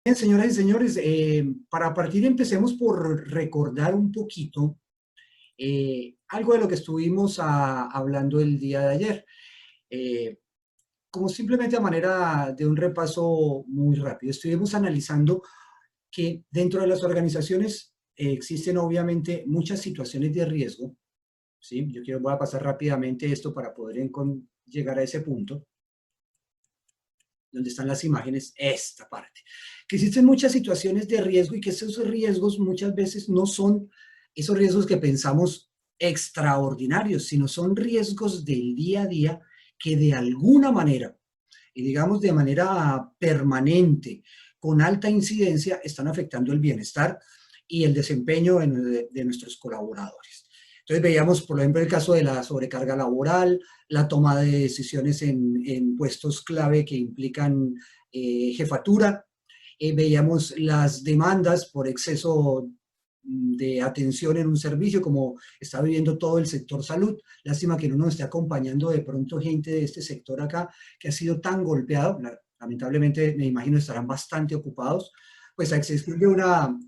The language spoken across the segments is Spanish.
Bien, señoras y señores, para partir empecemos por recordar un poquito algo de lo que estuvimos hablando el día de ayer, eh, como simplemente a manera de un repaso muy rápido. Estuvimos analizando que dentro de las organizaciones existen obviamente muchas situaciones de riesgo, ¿sí? Voy a pasar rápidamente esto para poder llegar a ese punto donde están las imágenes, esta parte. Que existen muchas situaciones de riesgo y que esos riesgos muchas veces no son esos riesgos que pensamos extraordinarios, sino son riesgos del día a día que de alguna manera, y digamos de manera permanente, con alta incidencia, están afectando el bienestar y el desempeño de nuestros colaboradores. Entonces veíamos, por ejemplo, el caso de la sobrecarga laboral, la toma de decisiones en puestos clave que implican jefatura. Veíamos las demandas por exceso de atención en un servicio, como está viviendo todo el sector salud. Lástima que no nos esté acompañando de pronto gente de este sector acá, que ha sido tan golpeado. Lamentablemente, me imagino estarán bastante ocupados. Pues a excepción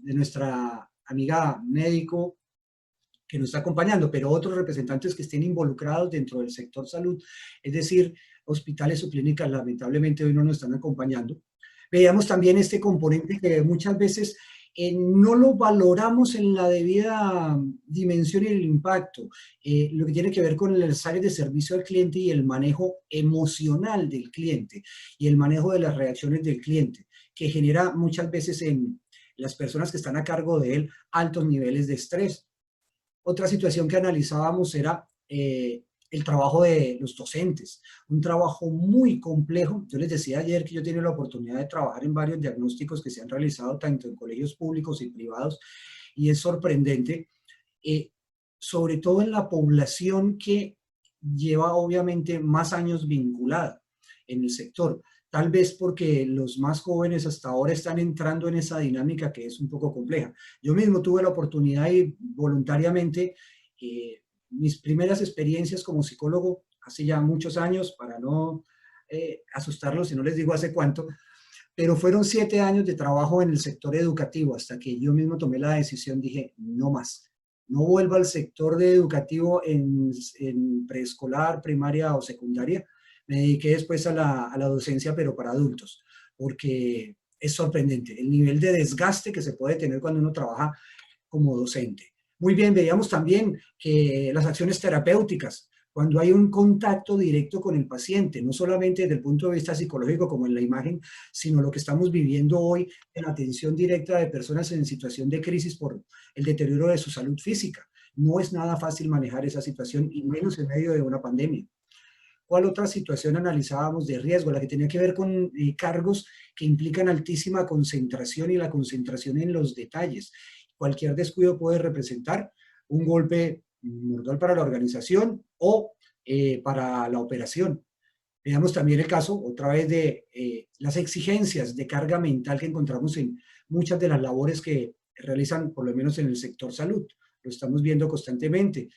de nuestra amiga médico, que nos está acompañando, pero otros representantes que estén involucrados dentro del sector salud, es decir, hospitales o clínicas, lamentablemente hoy no nos están acompañando. Veíamos también este componente que muchas veces no lo valoramos en la debida dimensión y el impacto, lo que tiene que ver con las áreas de servicio al cliente y el manejo emocional del cliente y el manejo de las reacciones del cliente, que genera muchas veces en las personas que están a cargo de él altos niveles de estrés. Otra situación que analizábamos era el trabajo de los docentes, un trabajo muy complejo. Yo les decía ayer que yo he tenido la oportunidad de trabajar en varios diagnósticos que se han realizado tanto en colegios públicos y privados, y es sorprendente, eh, sobre todo en la población que lleva obviamente más años vinculada en el sector. Tal vez porque los más jóvenes hasta ahora están entrando en esa dinámica que es un poco compleja. Yo mismo tuve la oportunidad y voluntariamente, mis primeras experiencias como psicólogo, hace ya muchos años, para no asustarlos si no les digo hace cuánto, pero fueron 7 años de trabajo en el sector educativo hasta que yo mismo tomé la decisión, dije, no más. No vuelvo al sector de educativo en preescolar, primaria o secundaria. Me dediqué después a la docencia, pero para adultos, porque es sorprendente el nivel de desgaste que se puede tener cuando uno trabaja como docente. Muy bien, veíamos también que las acciones terapéuticas, cuando hay un contacto directo con el paciente, no solamente desde el punto de vista psicológico como en la imagen, sino lo que estamos viviendo hoy en atención directa de personas en situación de crisis por el deterioro de su salud física. No es nada fácil manejar esa situación y menos en medio de una pandemia. ¿Cuál otra situación analizábamos de riesgo? La que tenía que ver con cargos que implican altísima concentración y la concentración en los detalles. Cualquier descuido puede representar un golpe mortal para la organización o para la operación. Veamos también el caso, otra vez, de las exigencias de carga mental que encontramos en muchas de las labores que realizan, por lo menos en el sector salud. Lo estamos viendo constantemente.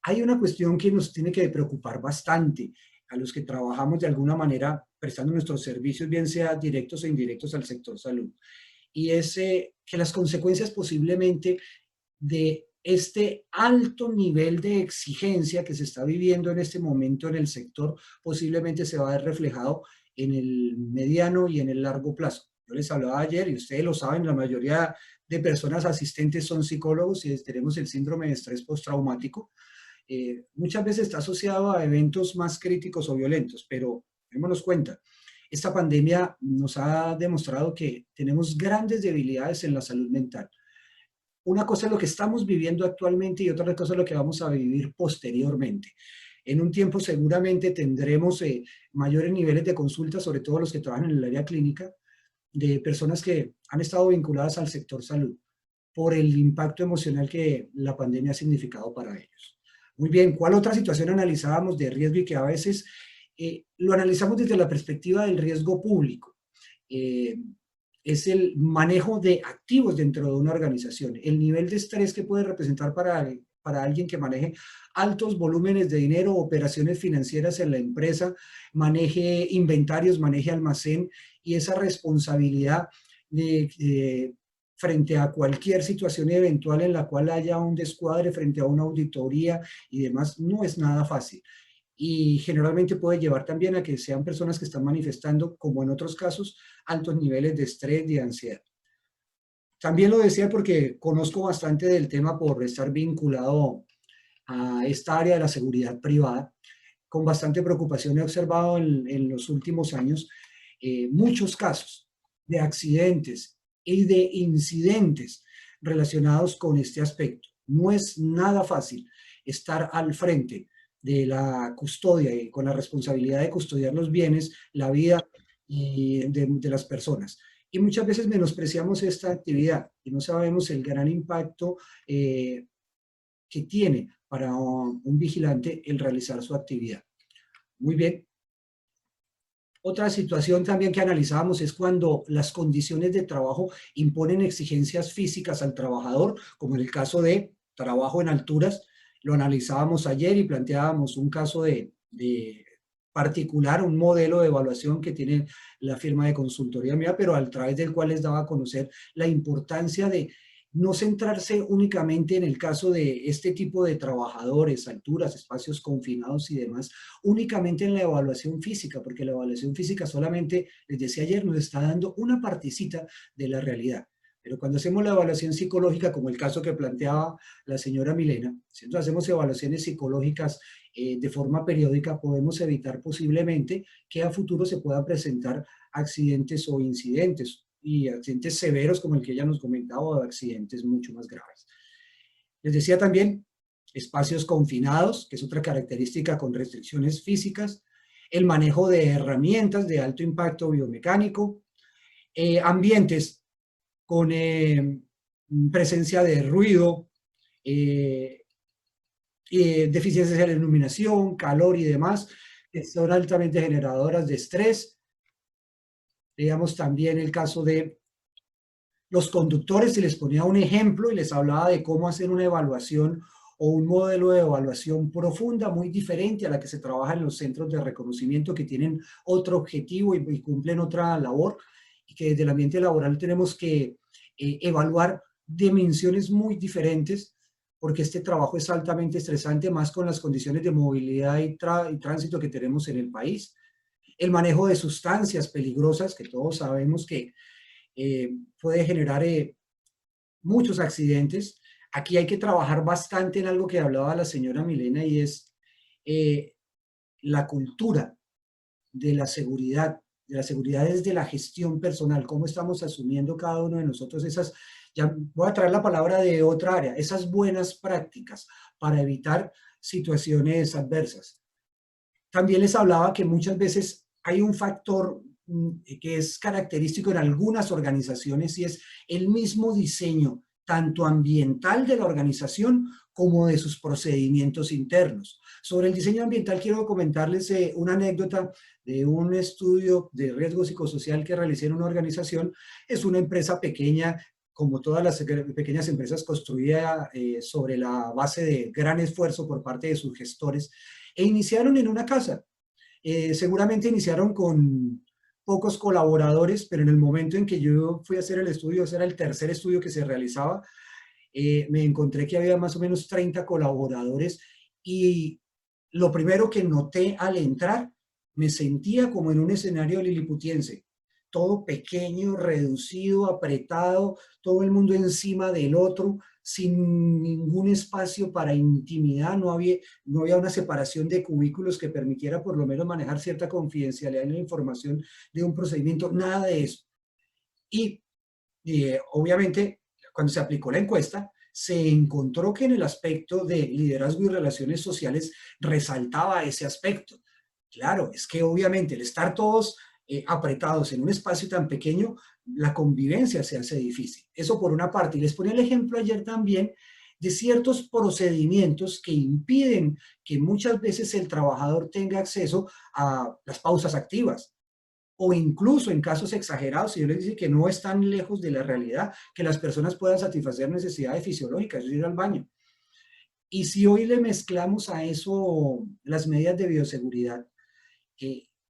Hay una cuestión que nos tiene que preocupar bastante a los que trabajamos de alguna manera prestando nuestros servicios, bien sea directos o indirectos al sector salud, y es que las consecuencias posiblemente de este alto nivel de exigencia que se está viviendo en este momento en el sector posiblemente se va a ver reflejado en el mediano y en el largo plazo. Yo les hablaba ayer, y ustedes lo saben, la mayoría de personas asistentes son psicólogos y tenemos el síndrome de estrés postraumático. Muchas veces está asociado a eventos más críticos o violentos, pero démonos cuenta, esta pandemia nos ha demostrado que tenemos grandes debilidades en la salud mental. Una cosa es lo que estamos viviendo actualmente y otra cosa es lo que vamos a vivir posteriormente. En un tiempo seguramente tendremos mayores niveles de consulta, sobre todo los que trabajan en el área clínica, de personas que han estado vinculadas al sector salud por el impacto emocional que la pandemia ha significado para ellos. Muy bien, ¿cuál otra situación analizábamos de riesgo y que a veces lo analizamos desde la perspectiva del riesgo público? Eh, es el manejo de activos dentro de una organización, el nivel de estrés que puede representar para alguien que maneje altos volúmenes de dinero, operaciones financieras en la empresa, maneje inventarios, maneje almacén, y esa responsabilidad frente a cualquier situación eventual en la cual haya un descuadre frente a una auditoría y demás, no es nada fácil. Y generalmente puede llevar también a que sean personas que están manifestando, como en otros casos, altos niveles de estrés y de ansiedad. También lo decía porque conozco bastante del tema por estar vinculado a esta área de la seguridad privada. Con bastante preocupación he observado en los últimos años muchos casos de accidentes y de incidentes relacionados con este aspecto. No es nada fácil estar al frente de la custodia y con la responsabilidad de custodiar los bienes, la vida de las personas. Y muchas veces menospreciamos esta actividad y no sabemos el gran impacto que tiene para un vigilante el realizar su actividad. Muy bien. Otra situación también que analizábamos es cuando las condiciones de trabajo imponen exigencias físicas al trabajador, como en el caso de trabajo en alturas. Lo analizábamos ayer y planteábamos un caso de particular, un modelo de evaluación que tiene la firma de consultoría mía, pero a través del cual les daba a conocer la importancia de no centrarse únicamente en el caso de este tipo de trabajadores, alturas, espacios confinados y demás, únicamente en la evaluación física, porque la evaluación física solamente, les decía ayer, nos está dando una partecita de la realidad. Pero cuando hacemos la evaluación psicológica, como el caso que planteaba la señora Milena, si nosotros hacemos evaluaciones psicológicas de forma periódica, podemos evitar posiblemente que a futuro se puedan presentar accidentes o incidentes, y accidentes severos como el que ella nos comentaba, o accidentes mucho más graves. Les decía también, espacios confinados, que es otra característica con restricciones físicas, el manejo de herramientas de alto impacto biomecánico, ambientes con presencia de ruido, deficiencias en la iluminación, calor y demás, que son altamente generadoras de estrés. Digamos también el caso de los conductores, y les ponía un ejemplo y les hablaba de cómo hacer una evaluación o un modelo de evaluación profunda, muy diferente a la que se trabaja en los centros de reconocimiento, que tienen otro objetivo y cumplen otra labor, y que desde el ambiente laboral tenemos que evaluar dimensiones muy diferentes, porque este trabajo es altamente estresante, más con las condiciones de movilidad y tránsito que tenemos en el país. El manejo de sustancias peligrosas, que todos sabemos que puede generar muchos accidentes. Aquí hay que trabajar bastante en algo que hablaba la señora Milena, y es eh, la cultura de la seguridad desde la gestión personal, cómo estamos asumiendo cada uno de nosotros esas, ya voy a traer la palabra de otra área, esas buenas prácticas para evitar situaciones adversas. También les hablaba que muchas veces hay un factor que es característico en algunas organizaciones, y es el mismo diseño, tanto ambiental de la organización como de sus procedimientos internos. Sobre el diseño ambiental quiero comentarles una anécdota de un estudio de riesgo psicosocial que realicé en una organización. Es una empresa pequeña, como todas las pequeñas empresas, construida sobre la base de gran esfuerzo por parte de sus gestores, e iniciaron en una casa. Seguramente iniciaron con pocos colaboradores, pero en el momento en que yo fui a hacer el estudio, ese era el tercer estudio que se realizaba, me encontré que había más o menos 30 colaboradores, y lo primero que noté al entrar, me sentía como en un escenario liliputiense, todo pequeño, reducido, apretado, todo el mundo encima del otro, sin ningún espacio para intimidad, no había una separación de cubículos que permitiera por lo menos manejar cierta confidencialidad en la información de un procedimiento, nada de eso. Y obviamente, cuando se aplicó la encuesta, se encontró que en el aspecto de liderazgo y relaciones sociales resaltaba ese aspecto. Claro, es que obviamente el estar todos apretados en un espacio tan pequeño, la convivencia se hace difícil. Eso por una parte. Y les ponía el ejemplo ayer también de ciertos procedimientos que impiden que muchas veces el trabajador tenga acceso a las pausas activas, o incluso en casos exagerados, y yo les digo que no están lejos de la realidad, que las personas puedan satisfacer necesidades fisiológicas, es ir al baño. Y si hoy le mezclamos a eso las medidas de bioseguridad,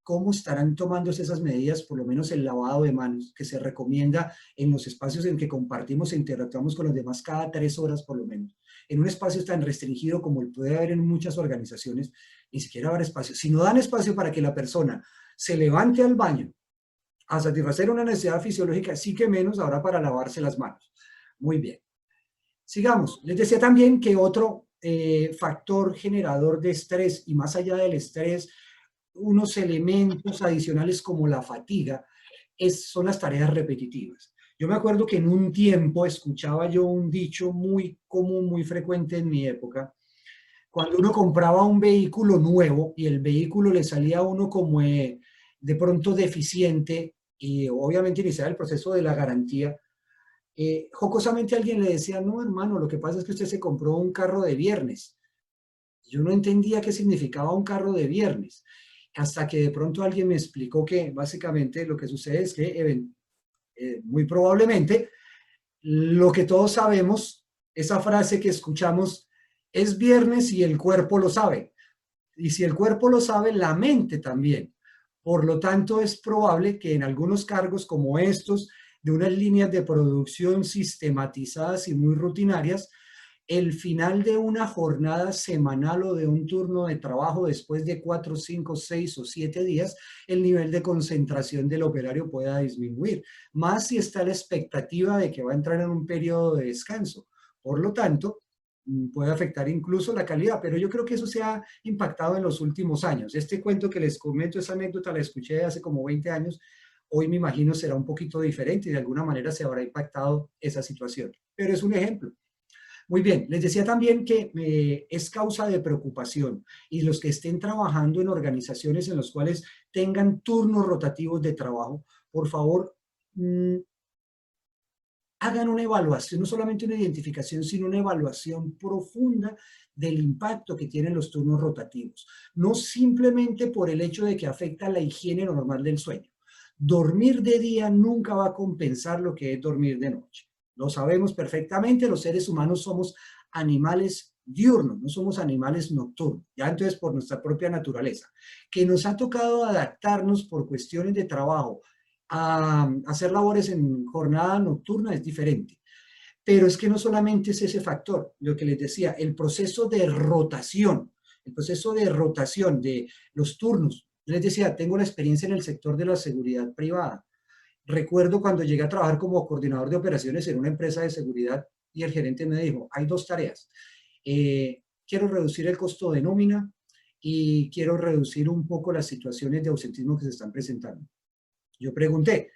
cómo estarán tomándose esas medidas, por lo menos el lavado de manos, que se recomienda en los espacios en que compartimos e interactuamos con los demás cada 3 horas por lo menos. En un espacio tan restringido como el puede haber en muchas organizaciones, ni siquiera habrá espacio. Si no dan espacio para que la persona se levante al baño a satisfacer una necesidad fisiológica, sí que menos ahora para lavarse las manos. Muy bien. Sigamos. Les decía también que otro factor generador de estrés, y más allá del estrés, unos elementos adicionales como la fatiga, son las tareas repetitivas. Yo me acuerdo que en un tiempo escuchaba yo un dicho muy común, muy frecuente en mi época, cuando uno compraba un vehículo nuevo y el vehículo le salía a uno como de pronto deficiente y obviamente iniciar el proceso de la garantía, jocosamente alguien le decía, no hermano, lo que pasa es que usted se compró un carro de viernes. Yo no entendía qué significaba un carro de viernes, hasta que de pronto alguien me explicó que básicamente lo que sucede es que muy probablemente lo que todos sabemos, esa frase que escuchamos, es viernes y el cuerpo lo sabe. Y si el cuerpo lo sabe, la mente también. Por lo tanto, es probable que en algunos cargos como estos, de unas líneas de producción sistematizadas y muy rutinarias, el final de una jornada semanal o de un turno de trabajo después de 4, 5, 6 o 7 días, el nivel de concentración del operario pueda disminuir, más si está la expectativa de que va a entrar en un periodo de descanso. Por lo tanto, puede afectar incluso la calidad, pero yo creo que eso se ha impactado en los últimos años. Este cuento que les comento, esa anécdota la escuché hace como 20 años, hoy me imagino será un poquito diferente y de alguna manera se habrá impactado esa situación, pero es un ejemplo. Muy bien, les decía también que es causa de preocupación y los que estén trabajando en organizaciones en las cuales tengan turnos rotativos de trabajo, por favor, hagan una evaluación, no solamente una identificación, sino una evaluación profunda del impacto que tienen los turnos rotativos. No simplemente por el hecho de que afecta la higiene normal del sueño. Dormir de día nunca va a compensar lo que es dormir de noche. Lo sabemos perfectamente, los seres humanos somos animales diurnos, no somos animales nocturnos, ya entonces por nuestra propia naturaleza, que nos ha tocado adaptarnos por cuestiones de trabajo a hacer labores en jornada nocturna es diferente. Pero es que no solamente es ese factor, lo que les decía, el proceso de rotación de los turnos. Les decía, tengo la experiencia en el sector de la seguridad privada. Recuerdo cuando llegué a trabajar como coordinador de operaciones en una empresa de seguridad y el gerente me dijo, hay dos tareas. Quiero reducir el costo de nómina y quiero reducir un poco las situaciones de ausentismo que se están presentando. Yo pregunté,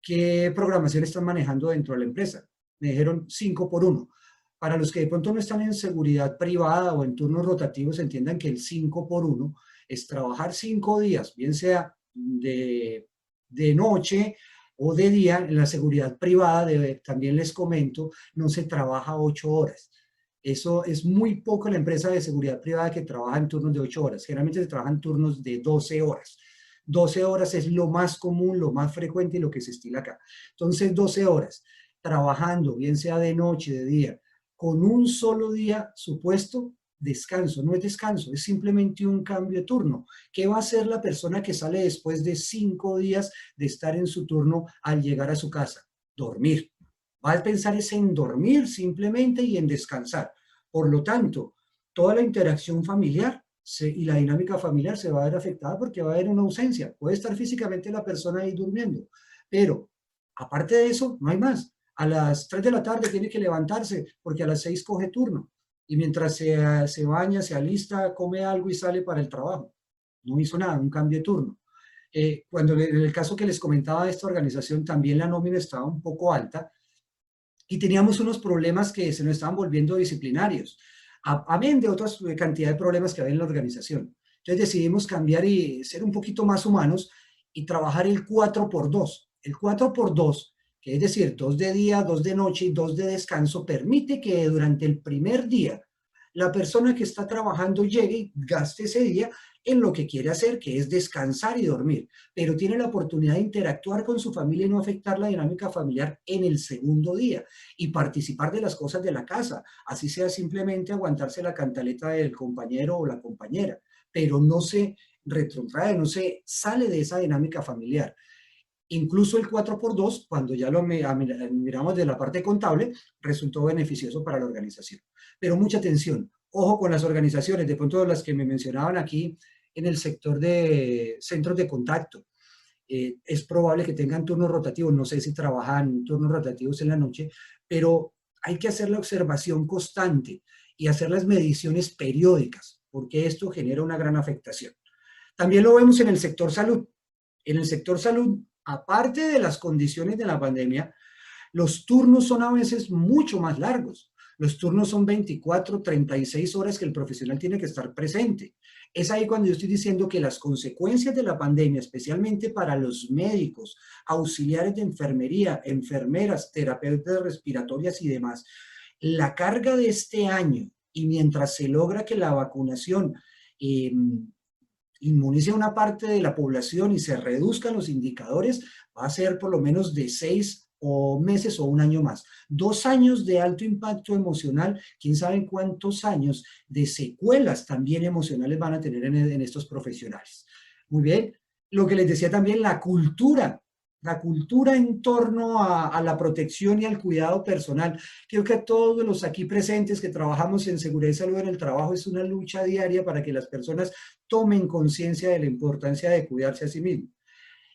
¿qué programación están manejando dentro de la empresa? Me dijeron 5 por 1. Para los que de pronto no están en seguridad privada o en turnos rotativos, entiendan que el 5 por 1 es trabajar 5 días, bien sea de noche o de día. En la seguridad privada, también les comento, no se trabaja 8 horas. Eso es muy poco la empresa de seguridad privada que trabaja en turnos de 8 horas. Generalmente se trabajan turnos de 12 horas. 12 horas es lo más común, lo más frecuente y lo que se estila acá. Entonces, 12 horas trabajando, bien sea de noche, de día, con un solo día supuesto descanso. No es descanso, es simplemente un cambio de turno. ¿Qué va a hacer la persona que sale después de 5 días de estar en su turno al llegar a su casa? Dormir. Va a pensar es en dormir simplemente y en descansar. Por lo tanto, toda la interacción familiar y la dinámica familiar se va a ver afectada porque va a haber una ausencia. Puede estar físicamente la persona ahí durmiendo, pero aparte de eso, no hay más. A las 3 de la tarde tiene que levantarse porque a las 6 coge turno y mientras se baña, se alista, come algo y sale para el trabajo. No hizo nada, un cambio de turno. Cuando en el caso que les comentaba de esta organización, también la nómina estaba un poco alta y teníamos unos problemas que se nos estaban volviendo disciplinarios, amén de otras cantidad de problemas que había en la organización. Entonces decidimos cambiar y ser un poquito más humanos y trabajar el 4 por 2. El 4 por 2, que es decir, 2 de día, 2 de noche y 2 de descanso, permite que durante el primer día la persona que está trabajando llegue y gaste ese día en lo que quiere hacer, que es descansar y dormir, pero tiene la oportunidad de interactuar con su familia y no afectar la dinámica familiar en el segundo día y participar de las cosas de la casa, así sea simplemente aguantarse la cantaleta del compañero o la compañera, pero retrotrae, no se sale de esa dinámica familiar. Incluso el 4x2, cuando ya lo miramos de la parte contable, resultó beneficioso para la organización. Pero mucha atención, ojo con las organizaciones, de pronto las que me mencionaban aquí en el sector de centros de contacto. Es probable que tengan turnos rotativos, no sé si trabajan turnos rotativos en la noche, pero hay que hacer la observación constante y hacer las mediciones periódicas, porque esto genera una gran afectación. También lo vemos en el sector salud. En el sector salud, aparte de las condiciones de la pandemia, los turnos son a veces mucho más largos. Los turnos son 24, 36 horas que el profesional tiene que estar presente. Es ahí cuando yo estoy diciendo que las consecuencias de la pandemia, especialmente para los médicos, auxiliares de enfermería, enfermeras, terapeutas respiratorias y demás, la carga de este año y mientras se logra que la vacunación eh, inmunice a una parte de la población y se reduzcan los indicadores, va a ser por lo menos de 6 meses o un año más. 2 años de alto impacto emocional, quién sabe cuántos años de secuelas también emocionales van a tener en estos profesionales. Muy bien, lo que les decía también, la cultura en torno a la protección y al cuidado personal. Creo que a todos los aquí presentes que trabajamos en seguridad y salud en el trabajo es una lucha diaria para que las personas tomen conciencia de la importancia de cuidarse a sí mismos.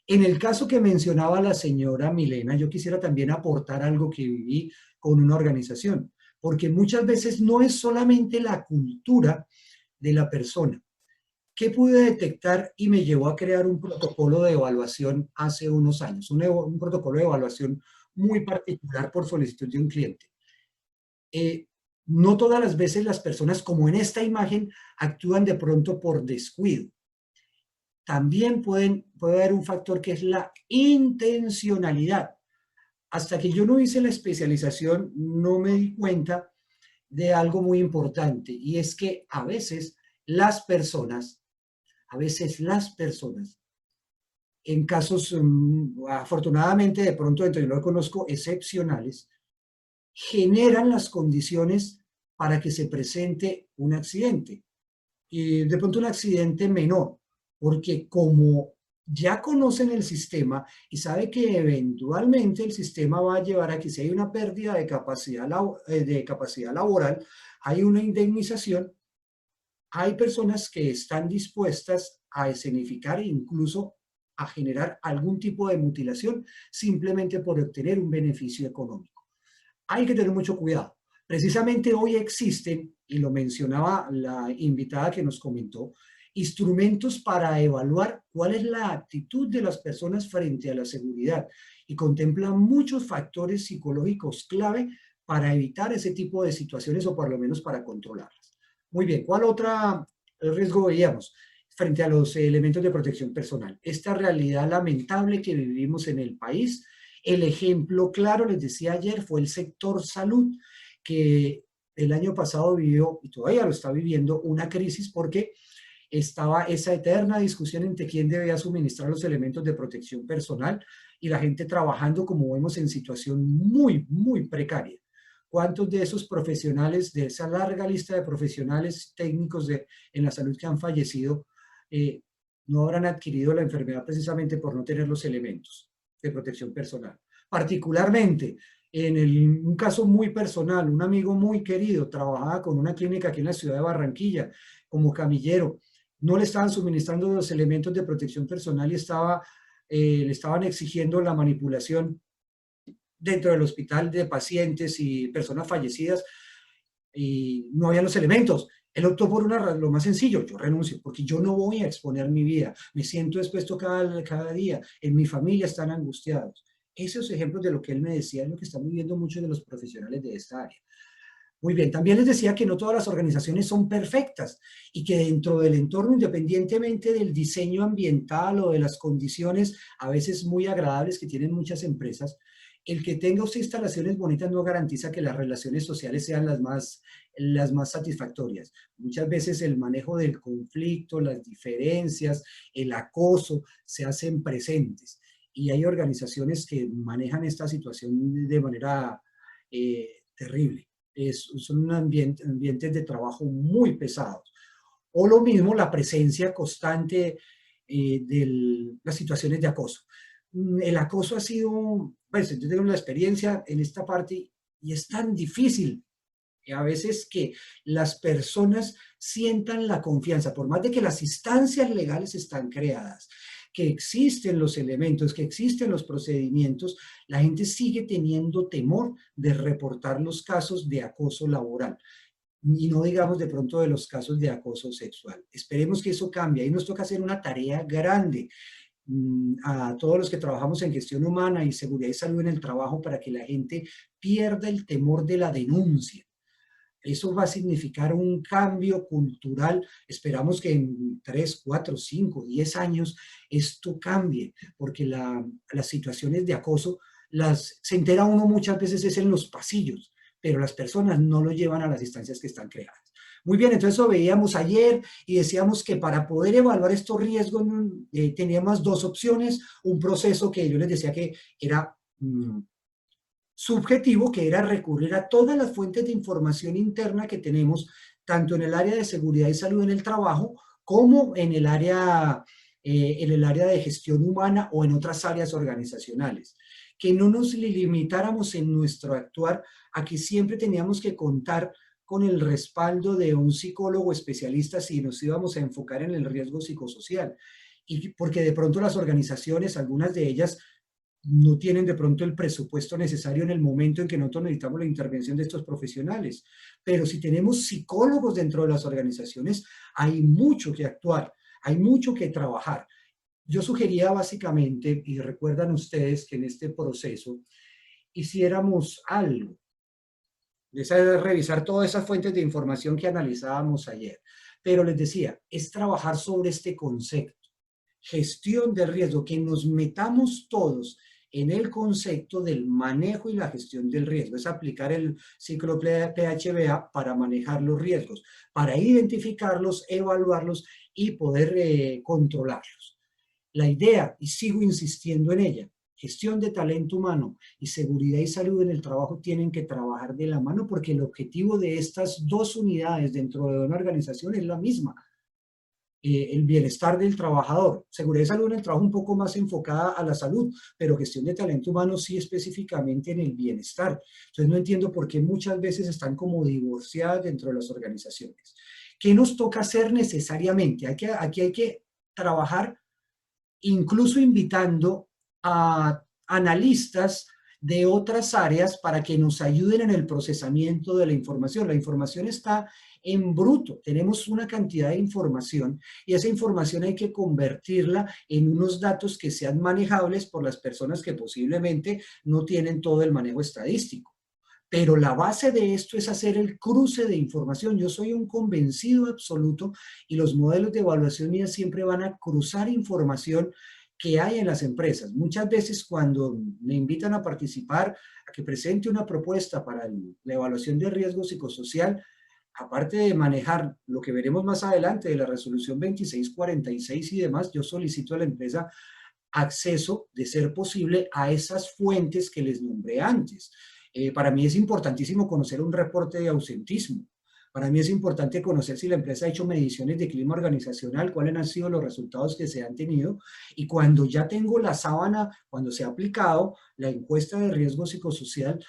En el caso que mencionaba la señora Milena, yo quisiera también aportar algo que viví con una organización, porque muchas veces no es solamente la cultura de la persona. ¿Qué pude detectar y me llevó a crear un protocolo de evaluación hace unos años? Un protocolo de evaluación muy particular por solicitud de un cliente. No todas las veces las personas, como en esta imagen, actúan de pronto por descuido. También puede haber un factor que es la intencionalidad. Hasta que yo no hice la especialización, no me di cuenta de algo muy importante, y es que a veces las personas, en casos afortunadamente de pronto dentro, yo lo conozco, excepcionales, generan las condiciones para que se presente un accidente. Y de pronto un accidente menor, porque como ya conocen el sistema y sabe que eventualmente el sistema va a llevar a que si hay una pérdida de capacidad laboral, hay una indemnización. Hay personas que están dispuestas a escenificar e incluso a generar algún tipo de mutilación simplemente por obtener un beneficio económico. Hay que tener mucho cuidado. Precisamente hoy existen, y lo mencionaba la invitada que nos comentó, instrumentos para evaluar cuál es la actitud de las personas frente a la seguridad y contemplan muchos factores psicológicos clave para evitar ese tipo de situaciones o por lo menos para controlarlas. Muy bien, ¿cuál otro riesgo veíamos frente a los elementos de protección personal? Esta realidad lamentable que vivimos en el país. El ejemplo claro, les decía ayer, fue el sector salud, que el año pasado vivió, y todavía lo está viviendo, una crisis porque estaba esa eterna discusión entre quién debía suministrar los elementos de protección personal y la gente trabajando, como vemos, en situación muy, muy precaria. ¿Cuántos de esos profesionales, de esa larga lista de profesionales técnicos en la salud que han fallecido, no habrán adquirido la enfermedad precisamente por no tener los elementos de protección personal? Particularmente, un caso muy personal, un amigo muy querido trabajaba con una clínica aquí en la ciudad de Barranquilla como camillero. No le estaban suministrando los elementos de protección personal y le estaban exigiendo la manipulación dentro del hospital de pacientes y personas fallecidas, y no había los elementos. Él optó por lo más sencillo: yo renuncio, porque yo no voy a exponer mi vida, me siento expuesto cada día, en mi familia están angustiados. Esos ejemplos de lo que él me decía es lo que están viviendo muchos de los profesionales de esta área. Muy bien, también les decía que no todas las organizaciones son perfectas y que dentro del entorno, independientemente del diseño ambiental o de las condiciones a veces muy agradables que tienen muchas empresas, el que tenga usted instalaciones bonitas no garantiza que las relaciones sociales sean las más satisfactorias. Muchas veces el manejo del conflicto, las diferencias, el acoso se hacen presentes, y hay organizaciones que manejan esta situación de manera terrible. Son ambientes de trabajo muy pesados. O lo mismo la presencia constante de las situaciones de acoso. El acoso ha sido, pues yo tengo una experiencia en esta parte y es tan difícil a veces que las personas sientan la confianza, por más de que las instancias legales están creadas, que existen los elementos, que existen los procedimientos, la gente sigue teniendo temor de reportar los casos de acoso laboral y no digamos de pronto de los casos de acoso sexual. Esperemos que eso cambie. Ahí nos toca hacer una tarea grande a todos los que trabajamos en gestión humana y seguridad y salud en el trabajo para que la gente pierda el temor de la denuncia. Eso va a significar un cambio cultural. Esperamos que en 3, 4, 5, 10 años esto cambie, porque las situaciones de acoso se entera uno muchas veces es en los pasillos, pero las personas no lo llevan a las instancias que están creadas. Muy bien, entonces eso veíamos ayer y decíamos que para poder evaluar estos riesgos teníamos dos opciones, un proceso que yo les decía que era subjetivo, que era recurrir a todas las fuentes de información interna que tenemos, tanto en el área de seguridad y salud en el trabajo, como en el área de gestión humana o en otras áreas organizacionales. Que no nos limitáramos en nuestro actuar a que siempre teníamos que contar con el respaldo de un psicólogo especialista si nos íbamos a enfocar en el riesgo psicosocial. Y porque de pronto las organizaciones, algunas de ellas, no tienen de pronto el presupuesto necesario en el momento en que nosotros necesitamos la intervención de estos profesionales. Pero si tenemos psicólogos dentro de las organizaciones, hay mucho que actuar, hay mucho que trabajar. Yo sugería básicamente, y recuerdan ustedes que en este proceso hiciéramos algo, de revisar todas esas fuentes de información que analizábamos ayer. Pero les decía, es trabajar sobre este concepto, gestión de riesgo, que nos metamos todos en el concepto del manejo y la gestión del riesgo. Es aplicar el ciclo PHBA para manejar los riesgos, para identificarlos, evaluarlos y poder controlarlos. La idea, y sigo insistiendo en ella, gestión de talento humano y seguridad y salud en el trabajo tienen que trabajar de la mano porque el objetivo de estas dos unidades dentro de una organización es la misma. El bienestar del trabajador, seguridad y salud en el trabajo un poco más enfocada a la salud, pero gestión de talento humano sí específicamente en el bienestar. Entonces no entiendo por qué muchas veces están como divorciadas dentro de las organizaciones. ¿Qué nos toca hacer necesariamente? Aquí hay que trabajar incluso invitando a analistas de otras áreas para que nos ayuden en el procesamiento de la información. La información está en bruto, tenemos una cantidad de información y esa información hay que convertirla en unos datos que sean manejables por las personas que posiblemente no tienen todo el manejo estadístico. Pero la base de esto es hacer el cruce de información. Yo soy un convencido absoluto y los modelos de evaluación mía siempre van a cruzar información que hay en las empresas. Muchas veces cuando me invitan a participar, a que presente una propuesta para la evaluación de riesgo psicosocial, aparte de manejar lo que veremos más adelante de la resolución 2646 y demás, yo solicito a la empresa acceso, de ser posible, a esas fuentes que les nombré antes. Para mí es importantísimo conocer un reporte de ausentismo. Para mí es importante conocer si la empresa ha hecho mediciones de clima organizacional, cuáles han sido los resultados que se han tenido. Y cuando ya tengo la sábana, cuando se ha aplicado la encuesta de riesgo psicosocial,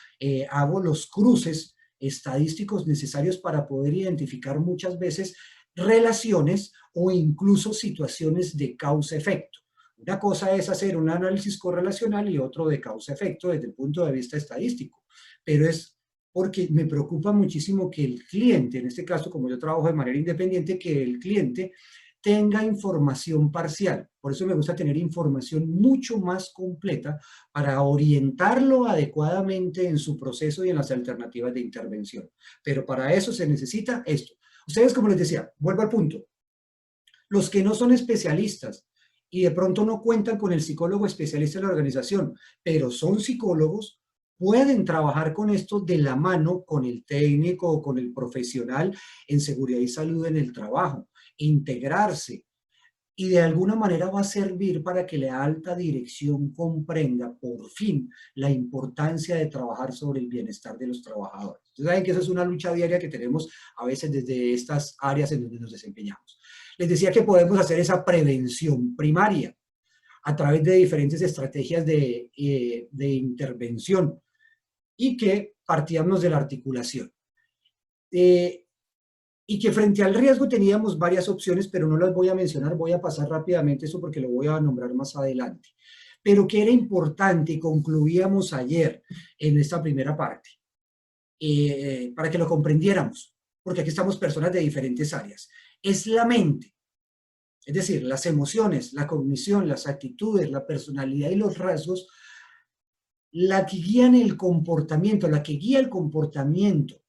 hago los cruces estadísticos necesarios para poder identificar muchas veces relaciones o incluso situaciones de causa-efecto. Una cosa es hacer un análisis correlacional y otro de causa-efecto desde el punto de vista estadístico, pero es porque me preocupa muchísimo que el cliente, en este caso como yo trabajo de manera independiente, que el cliente tenga información parcial. Por eso me gusta tener información mucho más completa para orientarlo adecuadamente en su proceso y en las alternativas de intervención. Pero para eso se necesita esto. Ustedes, como les decía, vuelvo al punto, los que no son especialistas y de pronto no cuentan con el psicólogo especialista de la organización, pero son psicólogos, pueden trabajar con esto de la mano con el técnico o con el profesional en seguridad y salud en el trabajo, integrarse. Y de alguna manera va a servir para que la alta dirección comprenda por fin la importancia de trabajar sobre el bienestar de los trabajadores. Ustedes saben que eso es una lucha diaria que tenemos a veces desde estas áreas en donde nos desempeñamos. Les decía que podemos hacer esa prevención primaria a través de diferentes estrategias de intervención y que partíamos de la articulación. Y que frente al riesgo teníamos varias opciones, pero no las voy a mencionar, voy a pasar rápidamente eso porque lo voy a nombrar más adelante. Pero que era importante, y concluíamos ayer en esta primera parte, para que lo comprendiéramos, porque aquí estamos personas de diferentes áreas, es la mente, es decir, las emociones, la cognición, las actitudes, la personalidad y los rasgos, la que guían el comportamiento, la que guía el comportamiento,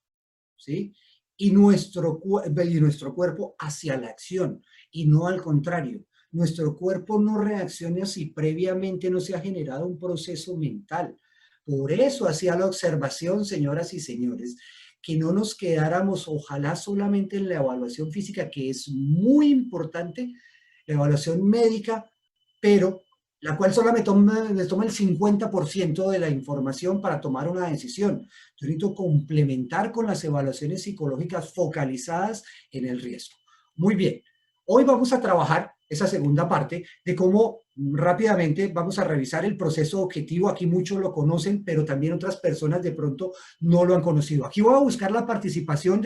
¿sí? Y nuestro cuerpo hacia la acción, y no al contrario. Nuestro cuerpo no reacciona si previamente no se ha generado un proceso mental. Por eso hacía la observación, señoras y señores, que no nos quedáramos, ojalá solamente en la evaluación física, que es muy importante, la evaluación médica, pero la cual solo me toma el 50% de la información para tomar una decisión. Yo necesito complementar con las evaluaciones psicológicas focalizadas en el riesgo. Muy bien, hoy vamos a trabajar esa segunda parte de cómo rápidamente vamos a revisar el proceso objetivo. Aquí muchos lo conocen, pero también otras personas de pronto no lo han conocido. Aquí voy a buscar la participación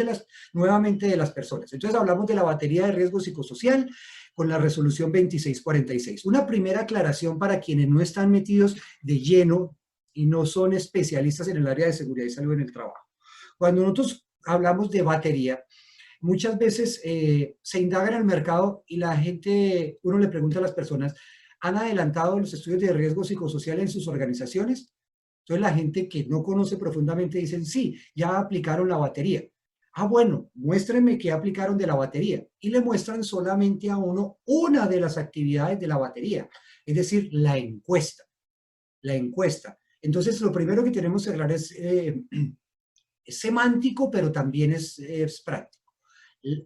nuevamente de las personas. Entonces hablamos de la batería de riesgo psicosocial con la resolución 2646. Una primera aclaración para quienes no están metidos de lleno y no son especialistas en el área de seguridad y salud en el trabajo. Cuando nosotros hablamos de batería, muchas veces se indaga en el mercado y la gente, uno le pregunta a las personas, ¿han adelantado los estudios de riesgo psicosocial en sus organizaciones? Entonces la gente que no conoce profundamente dicen, sí, ya aplicaron la batería. Ah, bueno, muéstrenme qué aplicaron de la batería. Y le muestran solamente a uno una de las actividades de la batería, es decir, la encuesta. La encuesta. Entonces, lo primero que tenemos que hablar es semántico, pero también es práctico.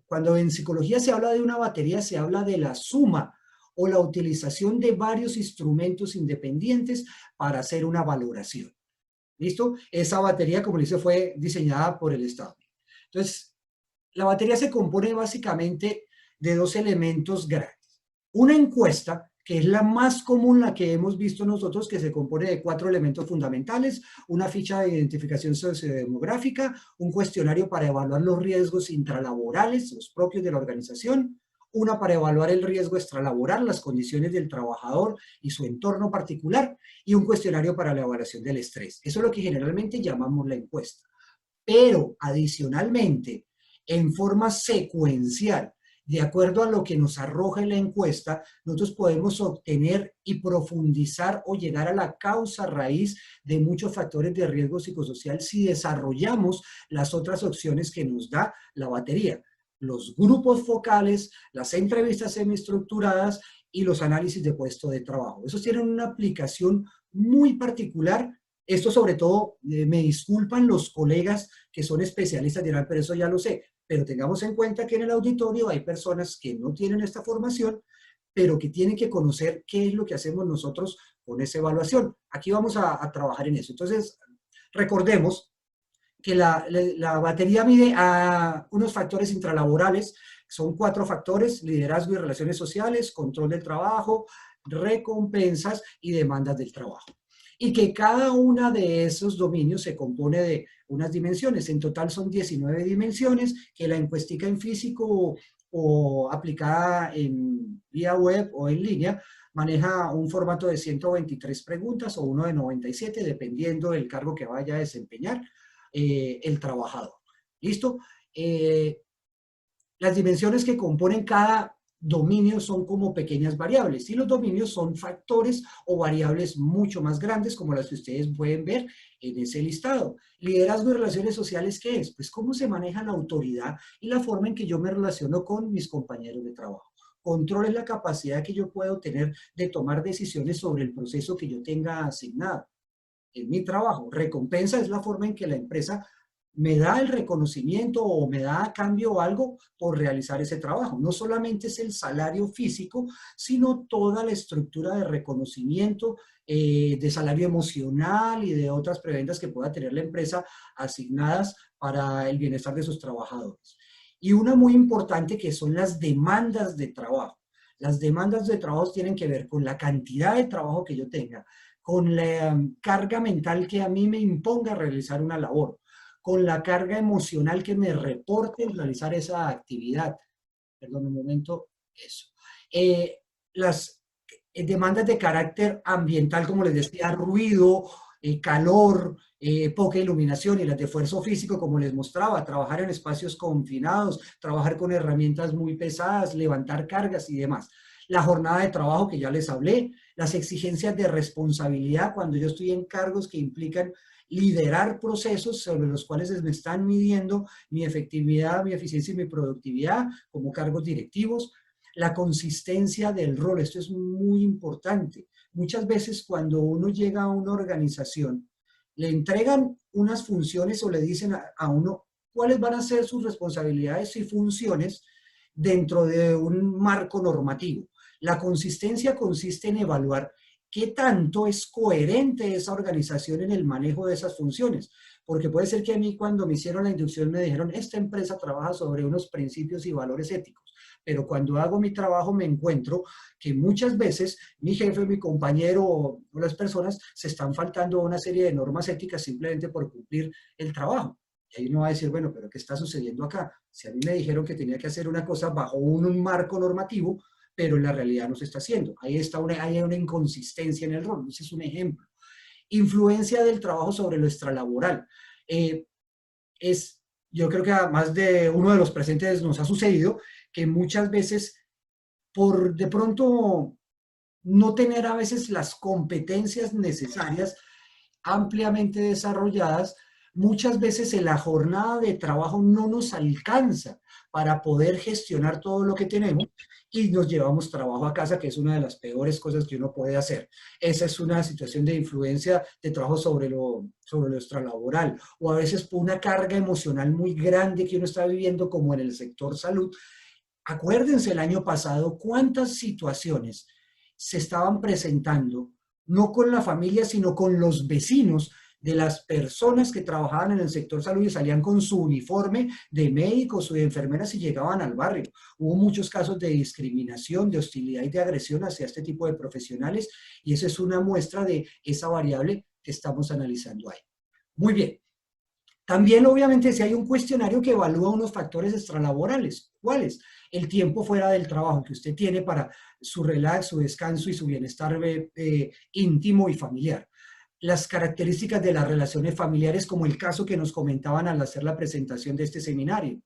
Cuando en psicología se habla de una batería, se habla de la suma o la utilización de varios instrumentos independientes para hacer una valoración. ¿Listo? Esa batería, como dice, fue diseñada por el Estado. Entonces, la batería se compone básicamente de dos elementos grandes. Una encuesta, que es la más común, la que hemos visto nosotros, que se compone de 4 elementos fundamentales: una ficha de identificación sociodemográfica, un cuestionario para evaluar los riesgos intralaborales, los propios de la organización, una para evaluar el riesgo extralaboral, las condiciones del trabajador y su entorno particular, y un cuestionario para la evaluación del estrés. Eso es lo que generalmente llamamos la encuesta. Pero adicionalmente, en forma secuencial, de acuerdo a lo que nos arroja la encuesta, nosotros podemos obtener y profundizar o llegar a la causa raíz de muchos factores de riesgo psicosocial si desarrollamos las otras opciones que nos da la batería: los grupos focales, las entrevistas semiestructuradas y los análisis de puesto de trabajo. Esos tienen una aplicación muy particular. Esto sobre todo, me disculpan los colegas que son especialistas, dirán, pero eso ya lo sé. Pero tengamos en cuenta que en el auditorio hay personas que no tienen esta formación, pero que tienen que conocer qué es lo que hacemos nosotros con esa evaluación. Aquí vamos a trabajar en eso. Entonces, recordemos que la batería mide a unos factores intralaborales. Son 4 factores: liderazgo y relaciones sociales, control del trabajo, recompensas y demandas del trabajo. Y que cada una de esos dominios se compone de unas dimensiones. En total son 19 dimensiones que la encuestica en físico o aplicada en vía web o en línea maneja un formato de 123 preguntas o uno de 97, dependiendo del cargo que vaya a desempeñar el trabajador. ¿Listo? Las dimensiones que componen cada dominio son como pequeñas variables, y los dominios son factores o variables mucho más grandes, como las que ustedes pueden ver en ese listado. Liderazgo y relaciones sociales, ¿qué es? Pues cómo se maneja la autoridad y la forma en que yo me relaciono con mis compañeros de trabajo. Control es la capacidad que yo puedo tener de tomar decisiones sobre el proceso que yo tenga asignado en mi trabajo. Recompensa es la forma en que la empresa me da el reconocimiento o me da a cambio algo por realizar ese trabajo. No solamente es el salario físico, sino toda la estructura de reconocimiento, de salario emocional y de otras prebendas que pueda tener la empresa asignadas para el bienestar de sus trabajadores. Y una muy importante que son las demandas de trabajo. Las demandas de trabajo tienen que ver con la cantidad de trabajo que yo tenga, con la carga mental que a mí me imponga realizar una labor, con la carga emocional que me reporte en realizar esa actividad. Perdón un momento, eso. Las demandas de carácter ambiental, como les decía, ruido, calor, poca iluminación, y las de esfuerzo físico, como les mostraba, trabajar en espacios confinados, trabajar con herramientas muy pesadas, levantar cargas y demás. La jornada de trabajo que ya les hablé, las exigencias de responsabilidad cuando yo estoy en cargos que implican liderar procesos sobre los cuales me están midiendo mi efectividad, mi eficiencia y mi productividad como cargos directivos. La consistencia del rol, esto es muy importante. Muchas veces cuando uno llega a una organización, le entregan unas funciones o le dicen a uno cuáles van a ser sus responsabilidades y funciones dentro de un marco normativo. La consistencia consiste en evaluar qué tanto es coherente esa organización en el manejo de esas funciones. Porque puede ser que a mí cuando me hicieron la inducción me dijeron, esta empresa trabaja sobre unos principios y valores éticos. Pero cuando hago mi trabajo me encuentro que muchas veces mi jefe, mi compañero o las personas se están faltando a una serie de normas éticas simplemente por cumplir el trabajo. Y ahí uno va a decir, bueno, pero ¿qué está sucediendo acá? Si a mí me dijeron que tenía que hacer una cosa bajo un marco normativo, pero en la realidad no se está haciendo. Hay una inconsistencia en el rol. Ese es un ejemplo. Influencia del trabajo sobre lo extralaboral. Eh, yo creo que a más de uno de los presentes nos ha sucedido que muchas veces por de pronto no tener a veces las competencias necesarias ampliamente desarrolladas, muchas veces en la jornada de trabajo no nos alcanza para poder gestionar todo lo que tenemos y nos llevamos trabajo a casa, que es una de las peores cosas que uno puede hacer. Esa es una situación de influencia de trabajo sobre lo extralaboral, o a veces por una carga emocional muy grande que uno está viviendo, como en el sector salud. Acuérdense el año pasado cuántas situaciones se estaban presentando, no con la familia, sino con los vecinos de las personas que trabajaban en el sector salud y salían con su uniforme de médicos o de enfermeras y llegaban al barrio. Hubo muchos casos de discriminación, de hostilidad y de agresión hacia este tipo de profesionales, y eso es una muestra de esa variable que estamos analizando ahí. Muy bien. También, obviamente, si hay un cuestionario que evalúa unos factores extralaborales. ¿Cuáles? El tiempo fuera del trabajo que usted tiene para su relax, su descanso y su bienestar íntimo y familiar. Las características de las relaciones familiares, como el caso que nos comentaban al hacer la presentación de este seminario.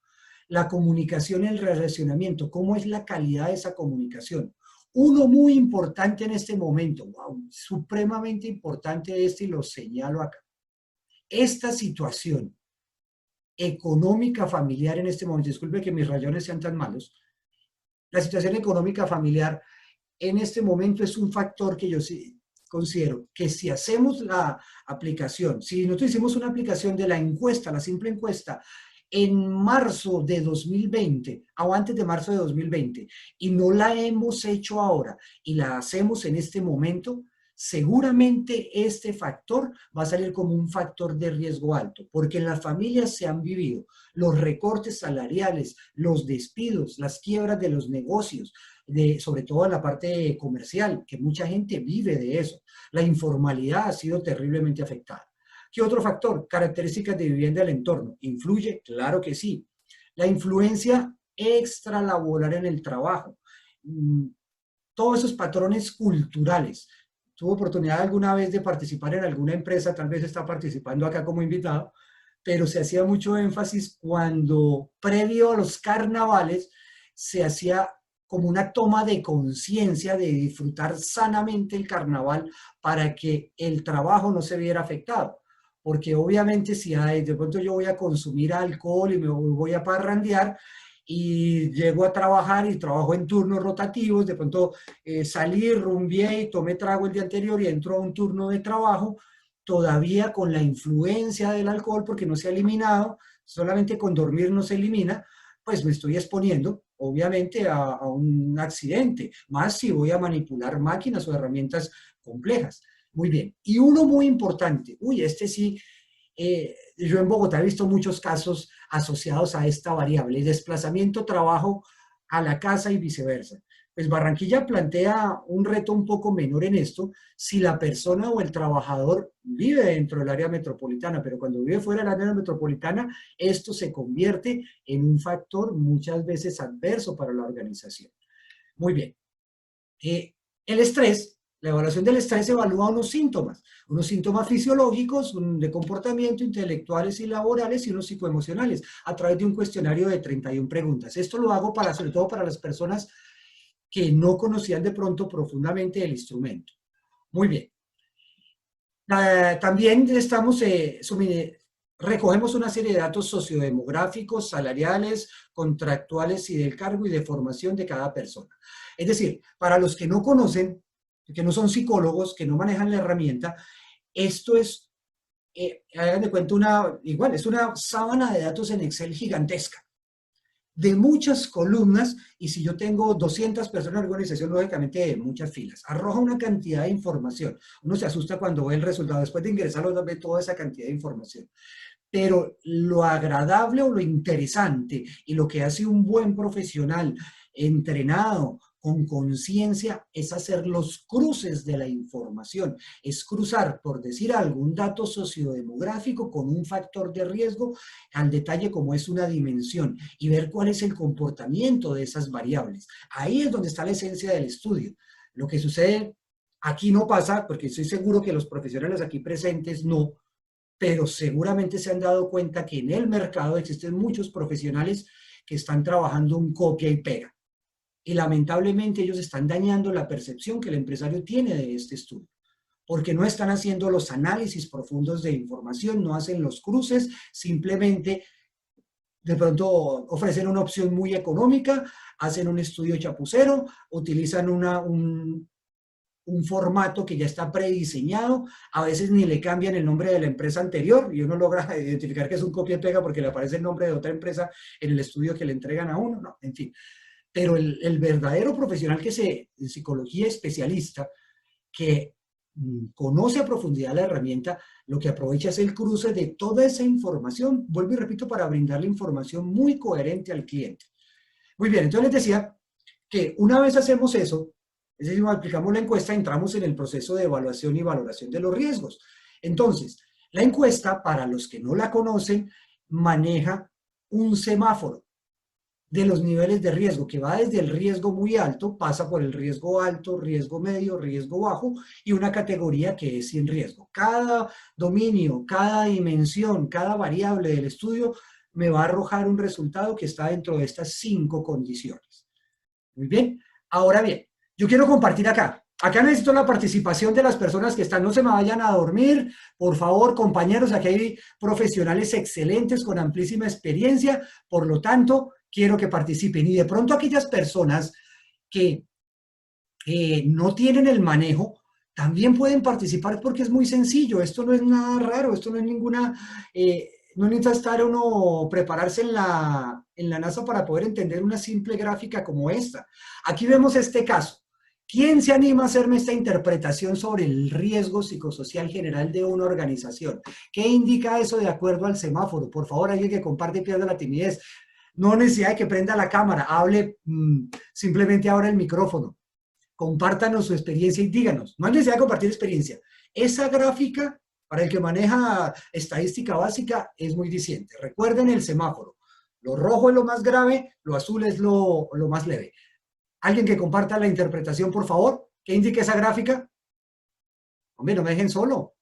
La comunicación y el relacionamiento, ¿cómo es la calidad de esa comunicación? Uno muy importante en este momento, wow, supremamente importante este, y lo señalo acá. Esta situación económica familiar en este momento, disculpe que mis rayones sean tan malos, la situación económica familiar en este momento es un factor que yo sí considero que si hacemos la aplicación, si nosotros hicimos una aplicación de la encuesta, la simple encuesta, en marzo de 2020 o antes de marzo de 2020 y no la hemos hecho ahora y la hacemos en este momento, seguramente este factor va a salir como un factor de riesgo alto, porque en las familias se han vivido los recortes salariales, los despidos, las quiebras de los negocios, sobre todo en la parte comercial, que mucha gente vive de eso. La informalidad ha sido terriblemente afectada. ¿Qué otro factor? Características de vivienda del entorno. ¿Influye? Claro que sí. La influencia extralaboral en el trabajo. Todos esos patrones culturales. Tuve oportunidad alguna vez de participar en alguna empresa, tal vez está participando acá como invitado, pero se hacía mucho énfasis cuando, previo a los carnavales, se hacía como una toma de conciencia de disfrutar sanamente el carnaval para que el trabajo no se viera afectado. Porque obviamente si de pronto yo voy a consumir alcohol y me voy a parrandear y llego a trabajar y trabajo en turnos rotativos, de pronto salí, rumbié y tomé trago el día anterior y entro a un turno de trabajo, todavía con la influencia del alcohol, porque no se ha eliminado, solamente con dormir no se elimina, pues me estoy exponiendo, obviamente, a un accidente, más si voy a manipular máquinas o herramientas complejas. Muy bien. Y uno muy importante, uy, este sí, yo en Bogotá he visto muchos casos asociados a esta variable, desplazamiento trabajo a la casa y viceversa. Pues Barranquilla plantea un reto un poco menor en esto si la persona o el trabajador vive dentro del área metropolitana, pero cuando vive fuera del área metropolitana, esto se convierte en un factor muchas veces adverso para la organización. Muy bien. El estrés, la evaluación del estrés evalúa unos síntomas fisiológicos, de comportamiento, intelectuales y laborales y unos psicoemocionales, a través de un cuestionario de 31 preguntas. Esto lo hago para, sobre todo para las personas que no conocían de pronto profundamente el instrumento. Muy bien. También recogemos una serie de datos sociodemográficos, salariales, contractuales y del cargo y de formación de cada persona. Es decir, para los que no conocen, que no son psicólogos, que no manejan la herramienta, esto es, hagan de cuenta, igual, es una sábana de datos en Excel gigantesca, de muchas columnas, y si yo tengo 200 personas en la organización, lógicamente de muchas filas. Arroja una cantidad de información. Uno se asusta cuando ve el resultado. Después de ingresarlo, ve toda esa cantidad de información. Pero lo agradable o lo interesante y lo que hace un buen profesional entrenado con conciencia es hacer los cruces de la información, es cruzar, por decir algo, un dato sociodemográfico con un factor de riesgo al detalle como es una dimensión y ver cuál es el comportamiento de esas variables. Ahí es donde está la esencia del estudio. Lo que sucede aquí no pasa, porque estoy seguro que los profesionales aquí presentes no, pero seguramente se han dado cuenta que en el mercado existen muchos profesionales que están trabajando un copia y pega. Y lamentablemente ellos están dañando la percepción que el empresario tiene de este estudio, porque no están haciendo los análisis profundos de información, no hacen los cruces, simplemente de pronto ofrecen una opción muy económica, hacen un estudio chapucero, utilizan un formato que ya está prediseñado, a veces ni le cambian el nombre de la empresa anterior y uno logra identificar que es un copia y pega porque le aparece el nombre de otra empresa en el estudio que le entregan a uno, no, en fin. Pero el verdadero profesional en psicología especialista, que conoce a profundidad la herramienta, lo que aprovecha es el cruce de toda esa información, vuelvo y repito, para brindarle información muy coherente al cliente. Muy bien, entonces les decía que una vez hacemos eso, es decir, aplicamos la encuesta, entramos en el proceso de evaluación y valoración de los riesgos. Entonces, la encuesta, para los que no la conocen, maneja un semáforo de los niveles de riesgo, que va desde el riesgo muy alto, pasa por el riesgo alto, riesgo medio, riesgo bajo, y una categoría que es sin riesgo. Cada dominio, cada dimensión, cada variable del estudio me va a arrojar un resultado que está dentro de estas 5 condiciones. Muy bien. Ahora bien, yo quiero compartir acá. Acá necesito la participación de las personas que están. No se me vayan a dormir. Por favor, compañeros, aquí hay profesionales excelentes con amplísima experiencia. Por lo tanto, quiero que participen. Y de pronto aquellas personas que no tienen el manejo, también pueden participar porque es muy sencillo. Esto no es nada raro, esto no es ninguna... no necesita estar uno, prepararse en la NASA para poder entender una simple gráfica como esta. Aquí vemos este caso. ¿Quién se anima a hacerme esta interpretación sobre el riesgo psicosocial general de una organización? ¿Qué indica eso de acuerdo al semáforo? Por favor, alguien que comparte y pierda la timidez. No necesidad de que prenda la cámara, hable, simplemente abra el micrófono. Compártanos su experiencia y díganos. No hay necesidad de compartir experiencia. Esa gráfica, para el que maneja estadística básica, es muy diciente. Recuerden el semáforo. Lo rojo es lo más grave, lo azul es lo más leve. ¿Alguien que comparta la interpretación, por favor? ¿Qué indica esa gráfica? Hombre, no me dejen solo.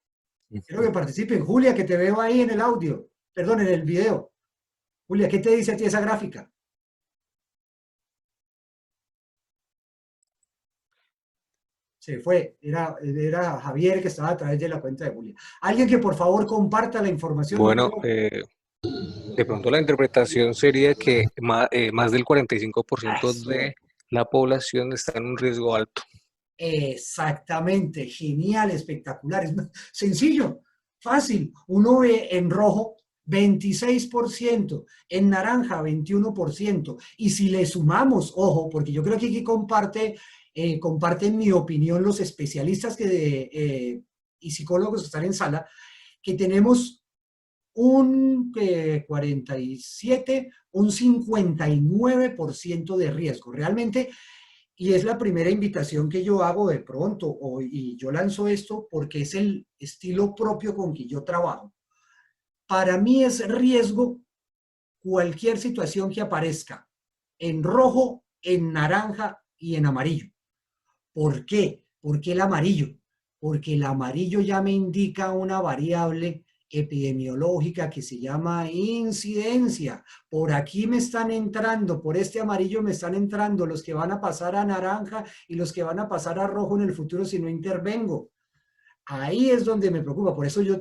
Quiero que participen. Julia, que te veo ahí en el audio. Perdón, en el video. Julia, ¿qué te dice a ti esa gráfica? Se fue, era Javier que estaba a través de la cuenta de Julia. Alguien que por favor comparta la información. No Bueno, quiero... de pronto la interpretación sería que más del 45% Eso. de la población está en un riesgo alto. Exactamente, genial, espectacular, es sencillo. Fácil, uno ve en rojo 26%, en naranja 21%, y si le sumamos, ojo, porque yo creo que aquí comparten mi opinión los especialistas y psicólogos que están en sala, que tenemos un 47, un 59% de riesgo. Realmente, y es la primera invitación que yo hago de pronto, y yo lanzo esto porque es el estilo propio con que yo trabajo. Para mí es riesgo cualquier situación que aparezca en rojo, en naranja y en amarillo. ¿Por qué? ¿Por qué el amarillo? Porque el amarillo ya me indica una variable epidemiológica que se llama incidencia. Por aquí me están entrando, por este amarillo me están entrando los que van a pasar a naranja y los que van a pasar a rojo en el futuro si no intervengo. Ahí es donde me preocupa. Por eso yo,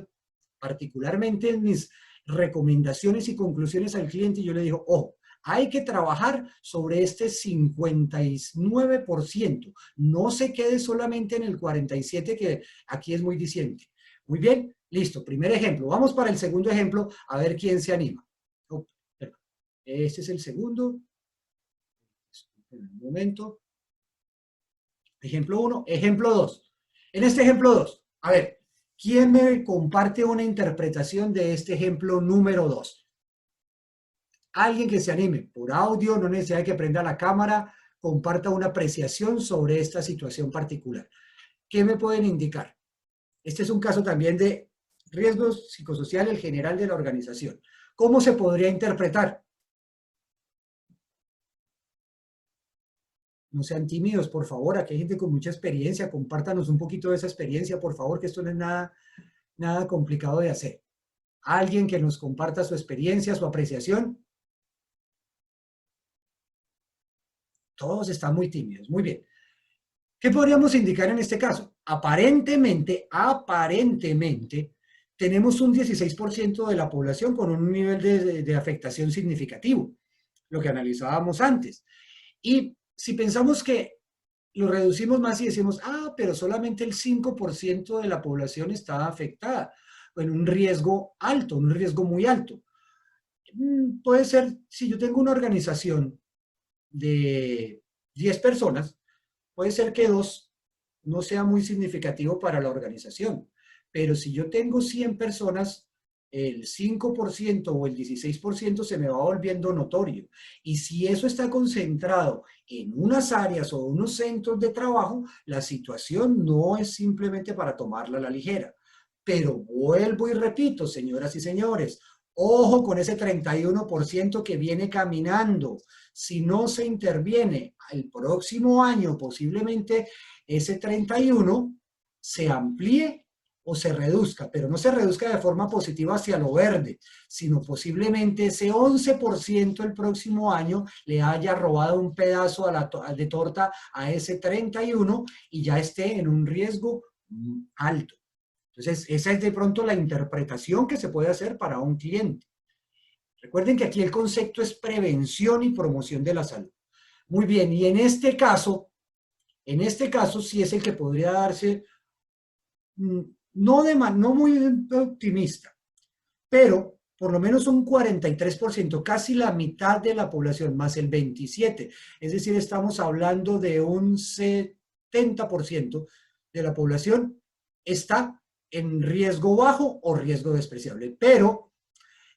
particularmente en mis recomendaciones y conclusiones al cliente, yo le digo, ojo, hay que trabajar sobre este 59%. No se quede solamente en el 47%, que aquí es muy diciente. Muy bien, listo. Primer ejemplo. Vamos para el segundo ejemplo, a ver quién se anima. Oh, este es el segundo. Un momento. Ejemplo 1. Ejemplo 2. En este ejemplo 2, a ver, ¿quién me comparte una interpretación de este ejemplo número 2? Alguien que se anime por audio, no necesita que prenda la cámara, comparta una apreciación sobre esta situación particular. ¿Qué me pueden indicar? Este es un caso también de riesgos psicosociales general de la organización. ¿Cómo se podría interpretar? No sean tímidos, por favor. Aquí hay gente con mucha experiencia. Compártanos un poquito de esa experiencia, por favor, que esto no es nada complicado de hacer. Alguien que nos comparta su experiencia, su apreciación. Todos están muy tímidos. Muy bien. ¿Qué podríamos indicar en este caso? Aparentemente, tenemos un 16% de la población con un nivel de afectación significativo, lo que analizábamos antes. Y si pensamos que lo reducimos más y decimos, pero solamente el 5% de la población está afectada, en un riesgo alto, un riesgo muy alto. Puede ser, si yo tengo una organización de 10 personas, puede ser que 2 no sea muy significativo para la organización, pero si yo tengo 100 personas, el 5% o el 16% se me va volviendo notorio. Y si eso está concentrado en unas áreas o unos centros de trabajo, la situación no es simplemente para tomarla a la ligera. Pero vuelvo y repito, señoras y señores, ojo con ese 31% que viene caminando. Si no se interviene el próximo año, posiblemente ese 31 se amplíe o se reduzca, pero no se reduzca de forma positiva hacia lo verde, sino posiblemente ese 11% el próximo año le haya robado un pedazo de torta a ese 31 y ya esté en un riesgo alto. Entonces, esa es de pronto la interpretación que se puede hacer para un cliente. Recuerden que aquí el concepto es prevención y promoción de la salud. Muy bien, y en este caso sí es el que podría darse, no muy optimista, pero por lo menos un 43%, casi la mitad de la población, más el 27%. Es decir, estamos hablando de un 70% de la población está en riesgo bajo o riesgo despreciable. Pero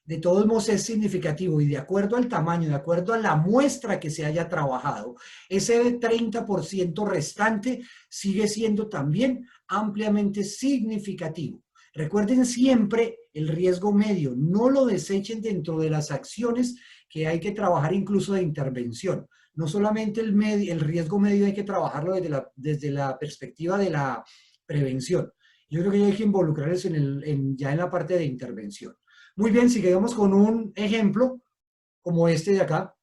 de todos modos es significativo y de acuerdo al tamaño, de acuerdo a la muestra que se haya trabajado, ese 30% restante sigue siendo también ampliamente significativo. Recuerden siempre el riesgo medio, no lo desechen dentro de las acciones que hay que trabajar incluso de intervención. No solamente el riesgo medio hay que trabajarlo desde la perspectiva de la prevención. Yo creo que hay que involucrarles ya en la parte de intervención. Muy bien, sigamos con un ejemplo como este de acá.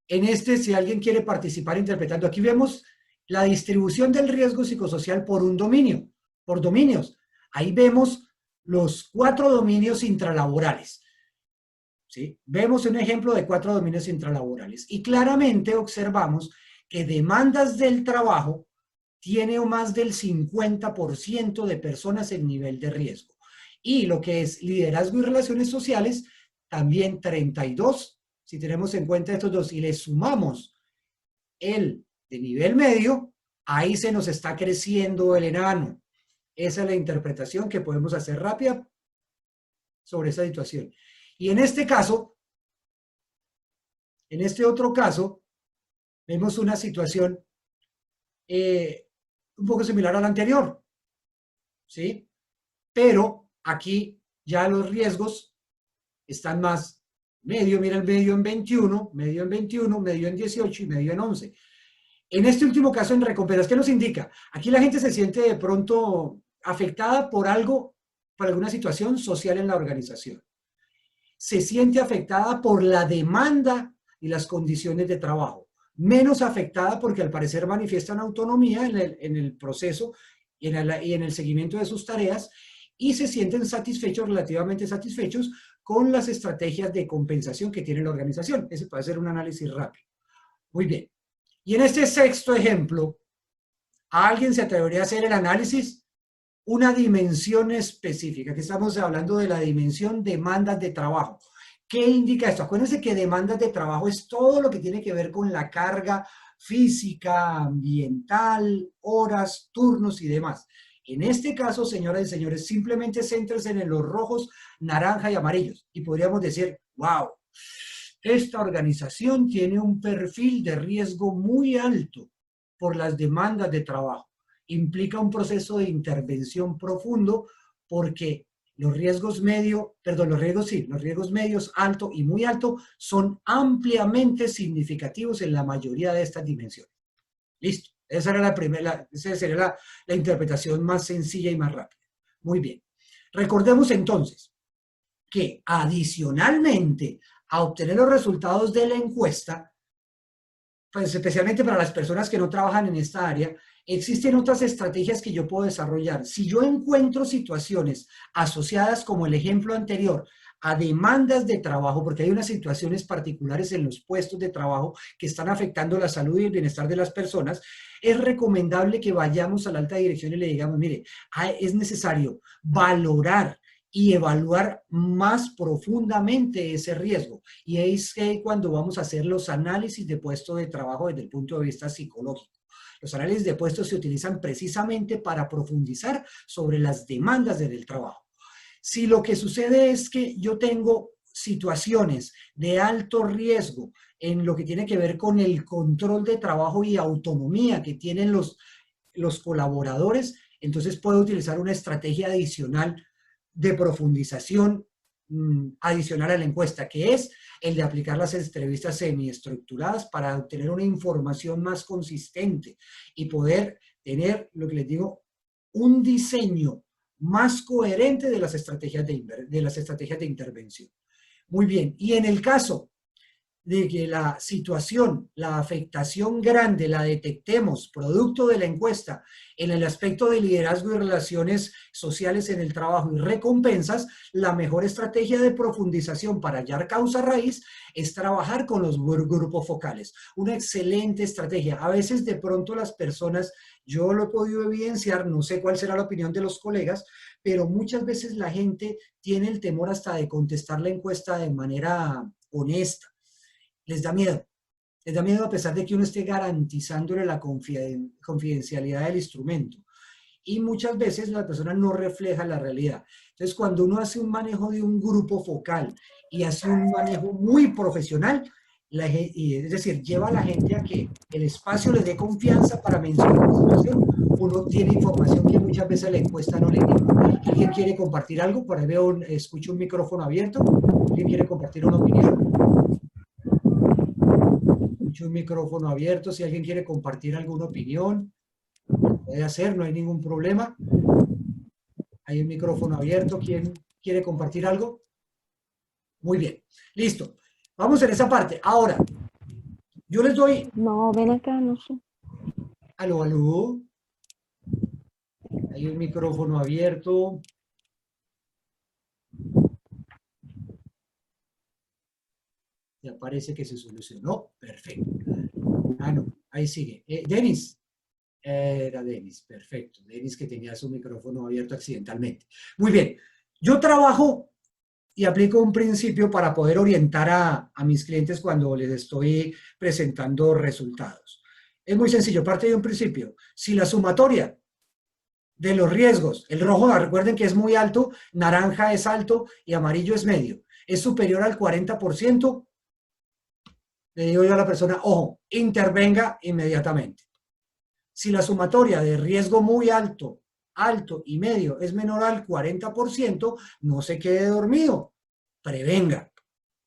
En este, si alguien quiere participar interpretando, aquí vemos la distribución del riesgo psicosocial por un dominio, por dominios. Ahí vemos los 4 dominios intralaborales. ¿Sí? Vemos un ejemplo de 4 dominios intralaborales y claramente observamos que demandas del trabajo tiene más del 50% de personas en nivel de riesgo. Y lo que es liderazgo y relaciones sociales, también 32. Si tenemos en cuenta estos dos y le sumamos el de nivel medio, ahí se nos está creciendo el enano. Esa es la interpretación que podemos hacer rápida sobre esa situación. Y en este caso, en este otro caso, vemos una situación un poco similar a la anterior, ¿sí? Pero aquí ya los riesgos están más medio, mira el medio en 21, medio en 21, medio en 18 y medio en 11. En este último caso en recompensas, ¿qué nos indica? Aquí la gente se siente de pronto afectada por algo, por alguna situación social en la organización. Se siente afectada por la demanda y las condiciones de trabajo. Menos afectada porque al parecer manifiestan autonomía en el proceso y en el seguimiento de sus tareas y se sienten satisfechos, relativamente satisfechos con las estrategias de compensación que tiene la organización. Ese puede ser un análisis rápido. Muy bien. Y en este sexto ejemplo, ¿a alguien se atrevería a hacer el análisis? Una dimensión específica, que estamos hablando de la dimensión demandas de trabajo. ¿Qué indica esto? Acuérdense que demandas de trabajo es todo lo que tiene que ver con la carga física, ambiental, horas, turnos y demás. En este caso, señoras y señores, simplemente céntrense en los rojos, naranja y amarillos. Y podríamos decir, wow, esta organización tiene un perfil de riesgo muy alto por las demandas de trabajo. Implica un proceso de intervención profundo porque los riesgos los riesgos medios, alto y muy alto son ampliamente significativos en la mayoría de estas dimensiones. Listo. Esa era la primera, esa sería la interpretación más sencilla y más rápida. Muy bien. Recordemos entonces que adicionalmente a obtener los resultados de la encuesta, pues especialmente para las personas que no trabajan en esta área, existen otras estrategias que yo puedo desarrollar. Si yo encuentro situaciones asociadas, como el ejemplo anterior, a demandas de trabajo, porque hay unas situaciones particulares en los puestos de trabajo que están afectando la salud y el bienestar de las personas, es recomendable que vayamos a la alta dirección y le digamos, mire, es necesario valorar y evaluar más profundamente ese riesgo. Y es que cuando vamos a hacer los análisis de puesto de trabajo desde el punto de vista psicológico. Los análisis de puestos se utilizan precisamente para profundizar sobre las demandas del trabajo. Si lo que sucede es que yo tengo situaciones de alto riesgo en lo que tiene que ver con el control de trabajo y autonomía que tienen los colaboradores, entonces puedo utilizar una estrategia adicional de profundización adicional a la encuesta, que es el de aplicar las entrevistas semiestructuradas para obtener una información más consistente y poder tener, lo que les digo, un diseño más coherente de las estrategias de intervención. Muy bien, y en el caso de que la situación, la afectación grande la detectemos producto de la encuesta en el aspecto de liderazgo y relaciones sociales en el trabajo y recompensas, la mejor estrategia de profundización para hallar causa raíz es trabajar con los grupos focales. Una excelente estrategia. A veces de pronto las personas, yo lo he podido evidenciar, no sé cuál será la opinión de los colegas, pero muchas veces la gente tiene el temor hasta de contestar la encuesta de manera honesta. Les da miedo. Les da miedo a pesar de que uno esté garantizándole la confidencialidad del instrumento. Y muchas veces la persona no refleja la realidad. Entonces, cuando uno hace un manejo de un grupo focal y hace un manejo muy profesional, es decir, lleva a la gente a que el espacio les dé confianza para mencionar la situación, uno tiene información que muchas veces la encuesta no le tiene. ¿Alguien quiere compartir algo? Por ahí veo, escucho un micrófono abierto. ¿Alguien quiere compartir una opinión? Un micrófono abierto, si alguien quiere compartir alguna opinión, lo puede hacer, no hay ningún problema. Hay un micrófono abierto, ¿quién quiere compartir algo? Muy bien, listo. Vamos en esa parte. Ahora, yo les doy... No, ven acá, no sé. Aló, aló. Hay un micrófono abierto. Ya parece que se solucionó. Perfecto. Ah, no, ahí sigue. Denis, Era Denis, perfecto. Denis que tenía su micrófono abierto accidentalmente. Muy bien. Yo trabajo y aplico un principio para poder orientar a mis clientes cuando les estoy presentando resultados. Es muy sencillo, parte de un principio. Si la sumatoria de los riesgos, el rojo, recuerden que es muy alto, naranja es alto y amarillo es medio, es superior al 40%, le digo yo a la persona, ojo, intervenga inmediatamente. Si la sumatoria de riesgo muy alto, alto y medio es menor al 40%, no se quede dormido, prevenga.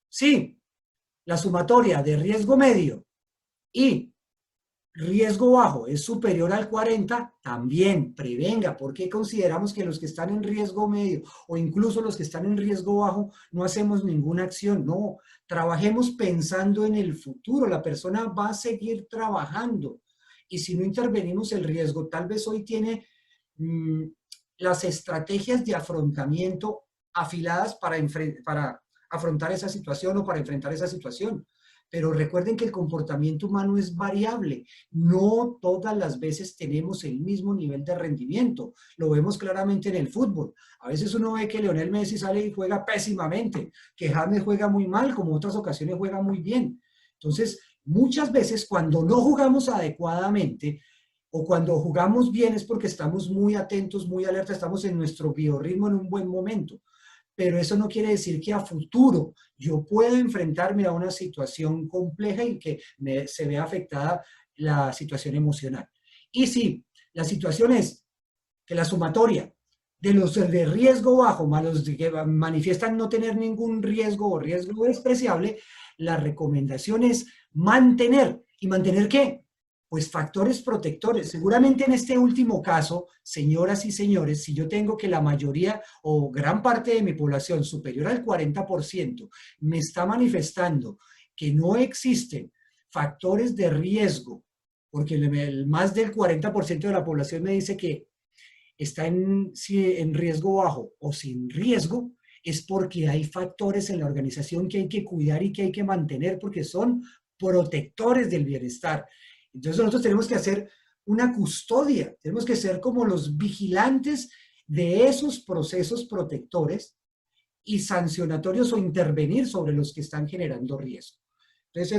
Si la sumatoria de riesgo medio y riesgo bajo es superior al 40, también prevenga, porque consideramos que los que están en riesgo medio o incluso los que están en riesgo bajo no hacemos ninguna acción. No, trabajemos pensando en el futuro. La persona va a seguir trabajando y si no intervenimos el riesgo, tal vez hoy tiene las estrategias de afrontamiento afiladas para afrontar esa situación o para enfrentar esa situación. Pero recuerden que el comportamiento humano es variable. No todas las veces tenemos el mismo nivel de rendimiento. Lo vemos claramente en el fútbol. A veces uno ve que Lionel Messi sale y juega pésimamente, que James juega muy mal, como otras ocasiones juega muy bien. Entonces, muchas veces cuando no jugamos adecuadamente o cuando jugamos bien es porque estamos muy atentos, muy alerta, estamos en nuestro biorritmo en un buen momento. Pero eso no quiere decir que a futuro yo pueda enfrentarme a una situación compleja y que se vea afectada la situación emocional. Y si la situación es que la sumatoria de los de riesgo bajo más los que manifiestan no tener ningún riesgo o riesgo despreciable, la recomendación es mantener. ¿Y mantener qué? Pues factores protectores. Seguramente en este último caso, señoras y señores, si yo tengo que la mayoría o gran parte de mi población, superior al 40%, me está manifestando que no existen factores de riesgo, porque más del 40% de la población me dice que está en riesgo bajo o sin riesgo, es porque hay factores en la organización que hay que cuidar y que hay que mantener porque son protectores del bienestar. Entonces nosotros tenemos que hacer una custodia, tenemos que ser como los vigilantes de esos procesos protectores y sancionatorios o intervenir sobre los que están generando riesgo. Entonces,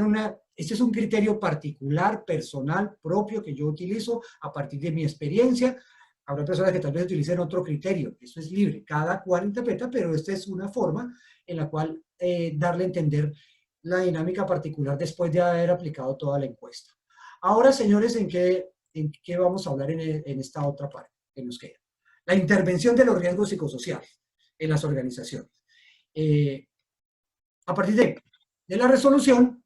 este es un criterio particular, personal, propio, que yo utilizo a partir de mi experiencia. Habrá personas que tal vez utilicen otro criterio, eso es libre, cada cual interpreta, pero esta es una forma en la cual darle a entender la dinámica particular después de haber aplicado toda la encuesta. Ahora, señores, ¿en qué vamos a hablar en esta otra parte que nos queda? La intervención de los riesgos psicosociales en las organizaciones. A partir de la resolución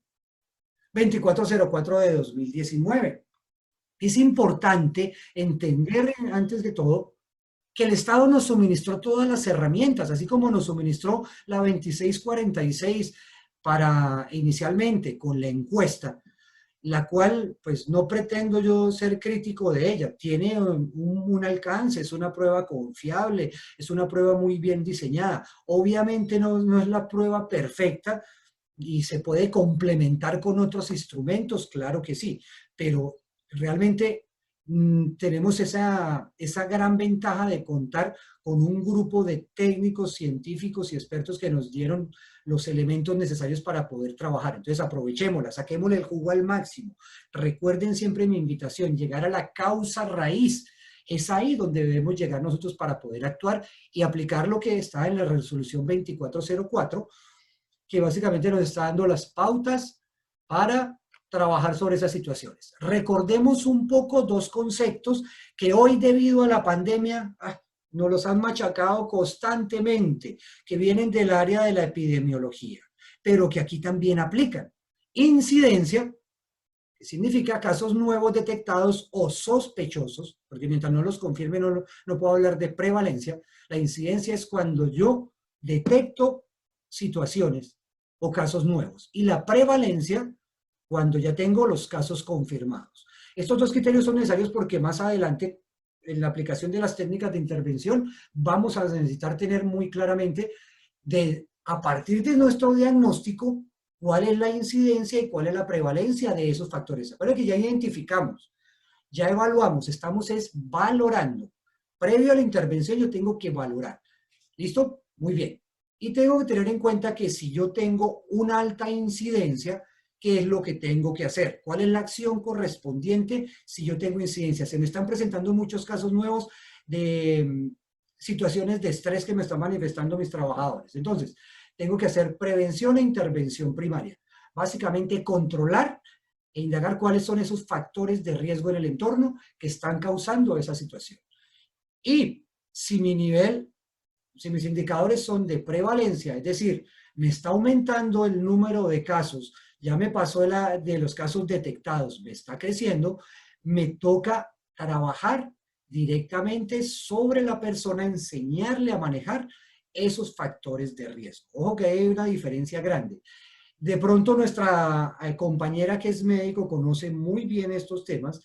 2404 de 2019. Es importante entender, antes de todo, que el Estado nos suministró todas las herramientas, así como nos suministró la 2646 para inicialmente con la encuesta, la cual pues no pretendo yo ser crítico de ella, tiene un alcance, es una prueba confiable, es una prueba muy bien diseñada. Obviamente no es la prueba perfecta y se puede complementar con otros instrumentos, claro que sí, pero realmente tenemos esa gran ventaja de contar con un grupo de técnicos, científicos y expertos que nos dieron los elementos necesarios para poder trabajar. Entonces aprovechémosla, saquémosle el jugo al máximo. Recuerden siempre mi invitación, llegar a la causa raíz. Es ahí donde debemos llegar nosotros para poder actuar y aplicar lo que está en la resolución 2404, que básicamente nos está dando las pautas para trabajar sobre esas situaciones. Recordemos un poco dos conceptos que hoy debido a la pandemia nos los han machacado constantemente, que vienen del área de la epidemiología, pero que aquí también aplican. Incidencia, que significa casos nuevos detectados o sospechosos, porque mientras no los confirme no puedo hablar de prevalencia. La incidencia es cuando yo detecto situaciones o casos nuevos. Y la prevalencia, cuando ya tengo los casos confirmados. Estos dos criterios son necesarios porque más adelante, en la aplicación de las técnicas de intervención, vamos a necesitar tener muy claramente, a partir de nuestro diagnóstico, cuál es la incidencia y cuál es la prevalencia de esos factores. Acuérdense que ya identificamos Ya evaluamos, estamos es valorando. Previo a la intervención yo tengo que valorar. ¿Listo? Muy bien. Y tengo que tener en cuenta que si yo tengo una alta incidencia, ¿qué es lo que tengo que hacer? ¿Cuál es la acción correspondiente si yo tengo incidencia? Se me están presentando muchos casos nuevos de situaciones de estrés que me están manifestando mis trabajadores. Entonces, tengo que hacer prevención e intervención primaria. Básicamente, controlar e indagar cuáles son esos factores de riesgo en el entorno que están causando esa situación. Y si mi nivel, si mis indicadores son de prevalencia, es decir, me está aumentando el número de casos, ya me pasó de los casos detectados, me está creciendo, me toca trabajar directamente sobre la persona, enseñarle a manejar esos factores de riesgo. Ojo que hay una diferencia grande. De pronto nuestra compañera que es médico conoce muy bien estos temas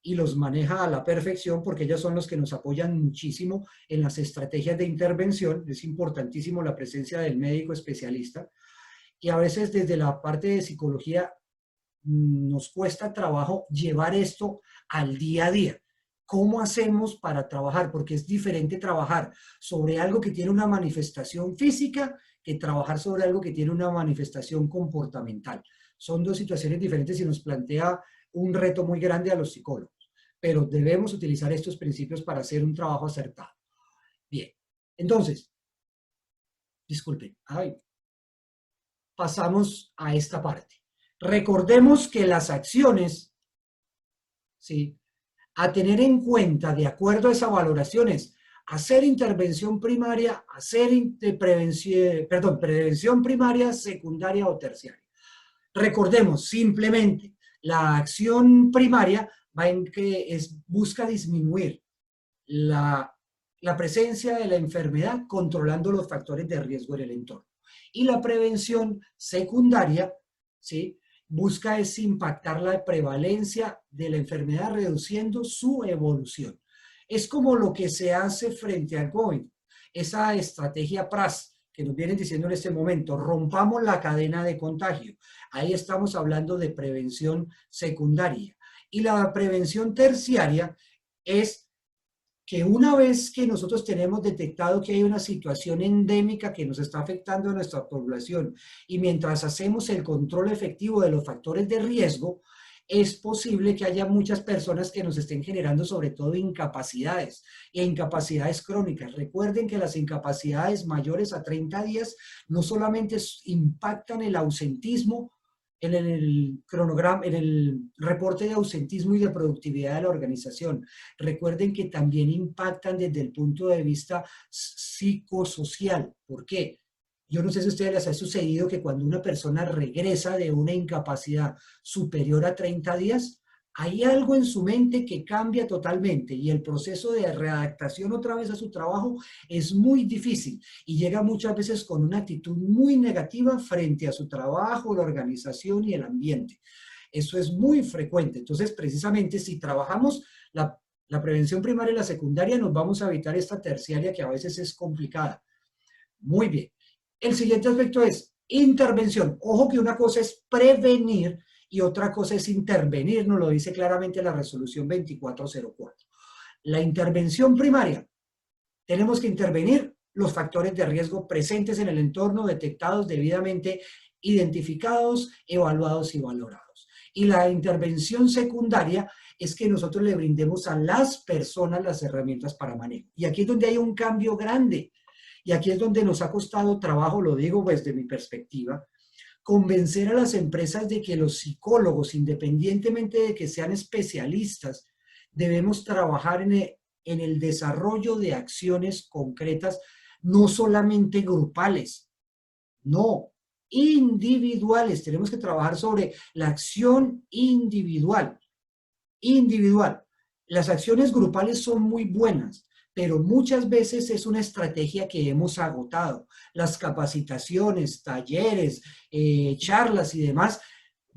y los maneja a la perfección porque ellos son los que nos apoyan muchísimo en las estrategias de intervención. Es importantísimo la presencia del médico especialista y a veces desde la parte de psicología nos cuesta trabajo llevar esto al día a día. ¿Cómo hacemos para trabajar? Porque es diferente trabajar sobre algo que tiene una manifestación física que trabajar sobre algo que tiene una manifestación comportamental. Son dos situaciones diferentes y nos plantea un reto muy grande a los psicólogos, pero debemos utilizar estos principios para hacer un trabajo acertado. Bien, entonces, disculpen, pasamos a esta parte. Recordemos que las acciones, ¿sí?, a tener en cuenta, de acuerdo a esas valoraciones, hacer intervención primaria, hacer prevención primaria, secundaria o terciaria. Recordemos, simplemente, la acción primaria va en que busca disminuir la presencia de la enfermedad controlando los factores de riesgo en el entorno. Y la prevención secundaria, ¿sí?, busca es impactar la prevalencia de la enfermedad reduciendo su evolución. Es como lo que se hace frente al COVID. Esa estrategia PRAS que nos vienen diciendo en este momento, rompamos la cadena de contagio. Ahí estamos hablando de prevención secundaria. Y la prevención terciaria es que una vez que nosotros tenemos detectado que hay una situación endémica que nos está afectando a nuestra población y mientras hacemos el control efectivo de los factores de riesgo, es posible que haya muchas personas que nos estén generando sobre todo incapacidades e incapacidades crónicas. Recuerden que las incapacidades mayores a 30 días no solamente impactan el ausentismo, en el cronograma, en el reporte de ausentismo y de productividad de la organización. Recuerden que también impactan desde el punto de vista psicosocial. ¿Por qué? Yo no sé si a ustedes les ha sucedido que cuando una persona regresa de una incapacidad superior a 30 días, hay algo en su mente que cambia totalmente y el proceso de readaptación otra vez a su trabajo es muy difícil y llega muchas veces con una actitud muy negativa frente a su trabajo, la organización y el ambiente. Eso es muy frecuente. Entonces, precisamente, si trabajamos la prevención primaria y la secundaria, nos vamos a evitar esta terciaria que a veces es complicada. Muy bien. El siguiente aspecto es intervención. Ojo que una cosa es prevenir y otra cosa es intervenir, nos lo dice claramente la resolución 2404. La intervención primaria, tenemos que intervenir los factores de riesgo presentes en el entorno, detectados, debidamente identificados, evaluados y valorados. Y la intervención secundaria es que nosotros le brindemos a las personas las herramientas para manejo. Y aquí es donde hay un cambio grande. Y aquí es donde nos ha costado trabajo, lo digo desde mi perspectiva, convencer a las empresas de que los psicólogos, independientemente de que sean especialistas, debemos trabajar en el desarrollo de acciones concretas, no solamente grupales, no, individuales. Tenemos que trabajar sobre la acción individual. Individual. Las acciones grupales son muy buenas, pero muchas veces es una estrategia que hemos agotado. Las capacitaciones, talleres, charlas y demás,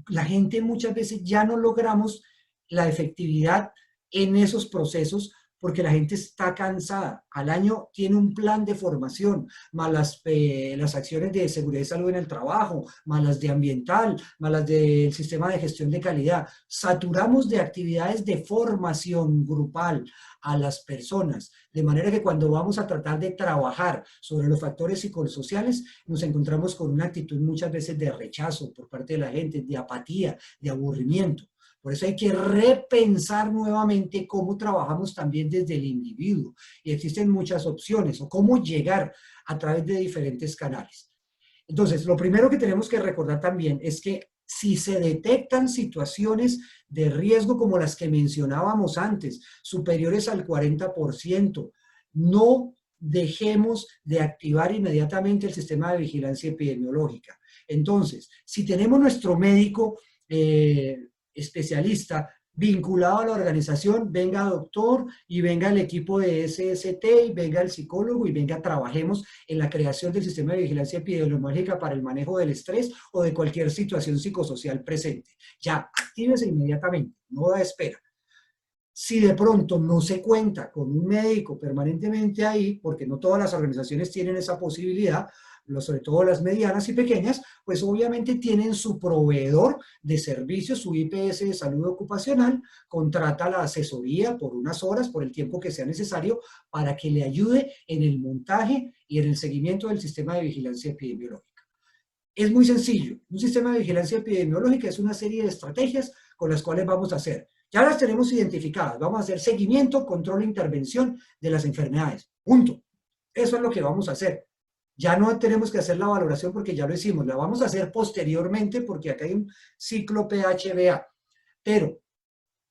la gente muchas veces ya no logramos la efectividad en esos procesos porque la gente está cansada. Al año tiene un plan de formación, más las acciones de seguridad y salud en el trabajo, más las de ambiental, más las del sistema de gestión de calidad. Saturamos de actividades de formación grupal a las personas, de manera que cuando vamos a tratar de trabajar sobre los factores psicosociales, nos encontramos con una actitud muchas veces de rechazo por parte de la gente, de apatía, de aburrimiento. Por eso hay que repensar nuevamente cómo trabajamos también desde el individuo. Y existen muchas opciones, o cómo llegar a través de diferentes canales. Entonces, lo primero que tenemos que recordar también es que si se detectan situaciones de riesgo como las que mencionábamos antes, superiores al 40%, no dejemos de activar inmediatamente el sistema de vigilancia epidemiológica. Entonces, si tenemos nuestro médico especialista vinculado a la organización, venga doctor y venga el equipo de SST y venga el psicólogo y venga trabajemos en la creación del sistema de vigilancia epidemiológica para el manejo del estrés o de cualquier situación psicosocial presente. Ya, actívese inmediatamente, no da espera. Si de pronto no se cuenta con un médico permanentemente ahí, porque no todas las organizaciones tienen esa posibilidad, sobre todo las medianas y pequeñas, pues obviamente tienen su proveedor de servicios, su IPS de salud ocupacional, contrata la asesoría por unas horas, por el tiempo que sea necesario, para que le ayude en el montaje y en el seguimiento del sistema de vigilancia epidemiológica. Es muy sencillo. Un sistema de vigilancia epidemiológica es una serie de estrategias con las cuales vamos a hacer. Ya las tenemos identificadas. Vamos a hacer seguimiento, control e intervención de las enfermedades. Punto. Eso es lo que vamos a hacer. Ya no tenemos que hacer la valoración porque ya lo hicimos. La vamos a hacer posteriormente porque acá hay un ciclo PHBA. Pero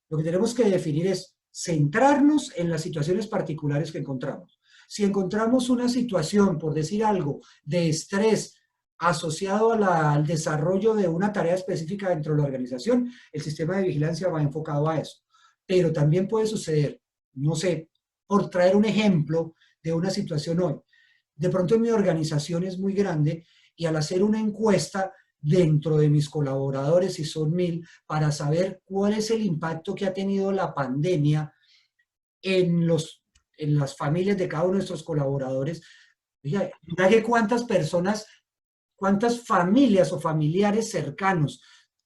lo que tenemos que definir es centrarnos en las situaciones particulares que encontramos. Si encontramos una situación, por decir algo, de estrés asociado al desarrollo de una tarea específica dentro de la organización, el sistema de vigilancia va enfocado a eso. Pero también puede suceder, no sé, por traer un ejemplo de una situación hoy. De pronto mi organización es muy grande y al hacer una encuesta dentro de mis colaboradores, y son 1000, para saber cuál es el impacto que ha tenido la pandemia en las familias de cada uno de nuestros colaboradores. Mira que cuántas personas, cuántas familias o familiares cercanos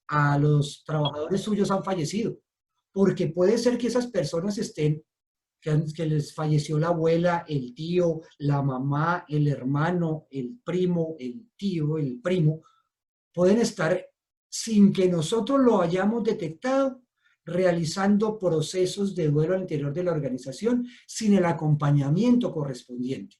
a los trabajadores suyos han fallecido. Porque puede ser que esas personas estén, que les falleció la abuela, el tío, la mamá, el hermano, el primo, el tío, el primo, pueden estar sin que nosotros lo hayamos detectado, realizando procesos de duelo al interior de la organización sin el acompañamiento correspondiente.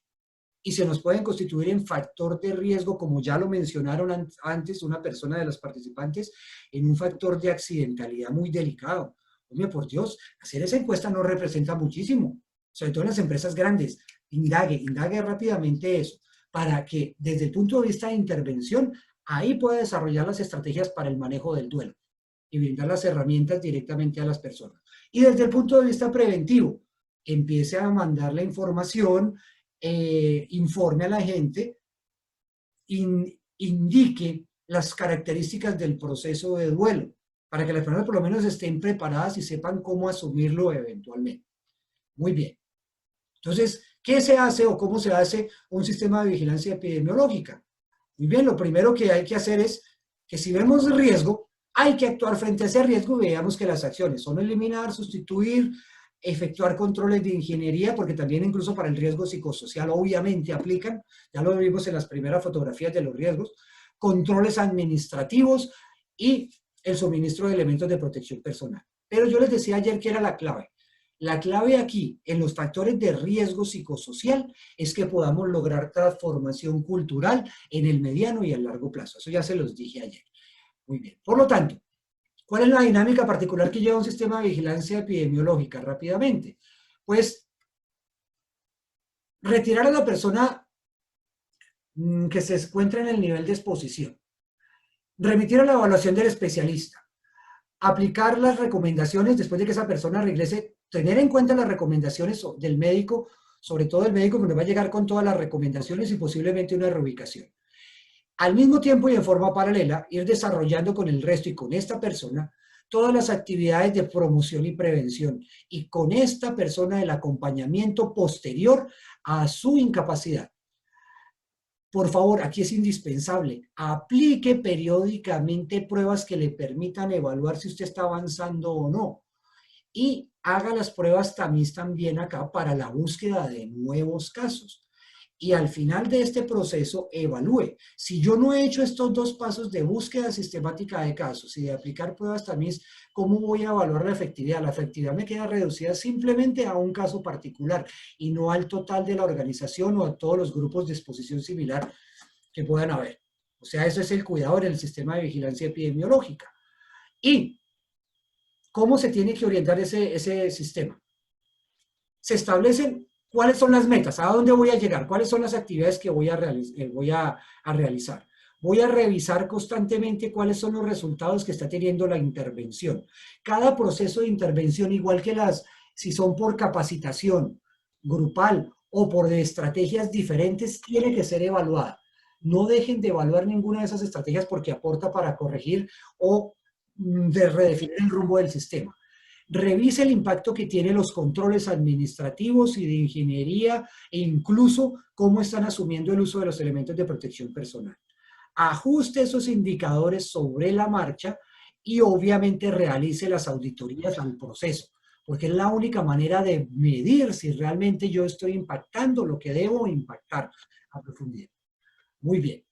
Y se nos pueden constituir en factor de riesgo, como ya lo mencionaron antes una persona de las participantes, en un factor de accidentalidad muy delicado. Hombre, por Dios, hacer esa encuesta no representa muchísimo, sobre todo en las empresas grandes. Indague rápidamente eso, para que desde el punto de vista de intervención, ahí pueda desarrollar las estrategias para el manejo del duelo y brindar las herramientas directamente a las personas. Y desde el punto de vista preventivo, empiece a mandar la información, informe a la gente, indique las características del proceso de duelo, para que las personas por lo menos estén preparadas y sepan cómo asumirlo eventualmente. Muy bien. Entonces, ¿qué se hace o cómo se hace un sistema de vigilancia epidemiológica? Muy bien, lo primero que hay que hacer es que si vemos riesgo, hay que actuar frente a ese riesgo y veamos que las acciones son eliminar, sustituir, efectuar controles de ingeniería, porque también incluso para el riesgo psicosocial obviamente aplican, ya lo vimos en las primeras fotografías de los riesgos, controles administrativos y el suministro de elementos de protección personal. Pero yo les decía ayer que era la clave. La clave aquí, en los factores de riesgo psicosocial, es que podamos lograr transformación cultural en el mediano y el largo plazo. Eso ya se los dije ayer. Muy bien. Por lo tanto, ¿cuál es la dinámica particular que lleva un sistema de vigilancia epidemiológica? Rápidamente. Pues, retirar a la persona que se encuentra en el nivel de exposición. Remitir a la evaluación del especialista. Aplicar las recomendaciones después de que esa persona regrese, tener en cuenta las recomendaciones del médico, sobre todo el médico que nos va a llegar con todas las recomendaciones y posiblemente una reubicación. Al mismo tiempo y en forma paralela, ir desarrollando con el resto y con esta persona todas las actividades de promoción y prevención. Y con esta persona el acompañamiento posterior a su incapacidad. Por favor, aquí es indispensable, aplique periódicamente pruebas que le permitan evaluar si usted está avanzando o no. Y haga las pruebas tamiz también acá para la búsqueda de nuevos casos. Y al final de este proceso, evalúe. Si yo no he hecho estos dos pasos de búsqueda sistemática de casos y de aplicar pruebas tamiz, ¿cómo voy a evaluar la efectividad? La efectividad me queda reducida simplemente a un caso particular y no al total de la organización o a todos los grupos de exposición similar que puedan haber. O sea, eso es el cuidado en el sistema de vigilancia epidemiológica. ¿Y cómo se tiene que orientar ese sistema? Se establecen cuáles son las metas, a dónde voy a llegar, cuáles son las actividades que voy a realizar. Voy a revisar constantemente cuáles son los resultados que está teniendo la intervención. Cada proceso de intervención, igual que si son por capacitación grupal o por estrategias diferentes, tiene que ser evaluada. No dejen de evaluar ninguna de esas estrategias porque aporta para corregir o de redefinir el rumbo del sistema. Revise el impacto que tienen los controles administrativos y de ingeniería e incluso cómo están asumiendo el uso de los elementos de protección personal. Ajuste esos indicadores sobre la marcha y obviamente realice las auditorías al proceso, porque es la única manera de medir si realmente yo estoy impactando lo que debo impactar a profundidad. Muy bien.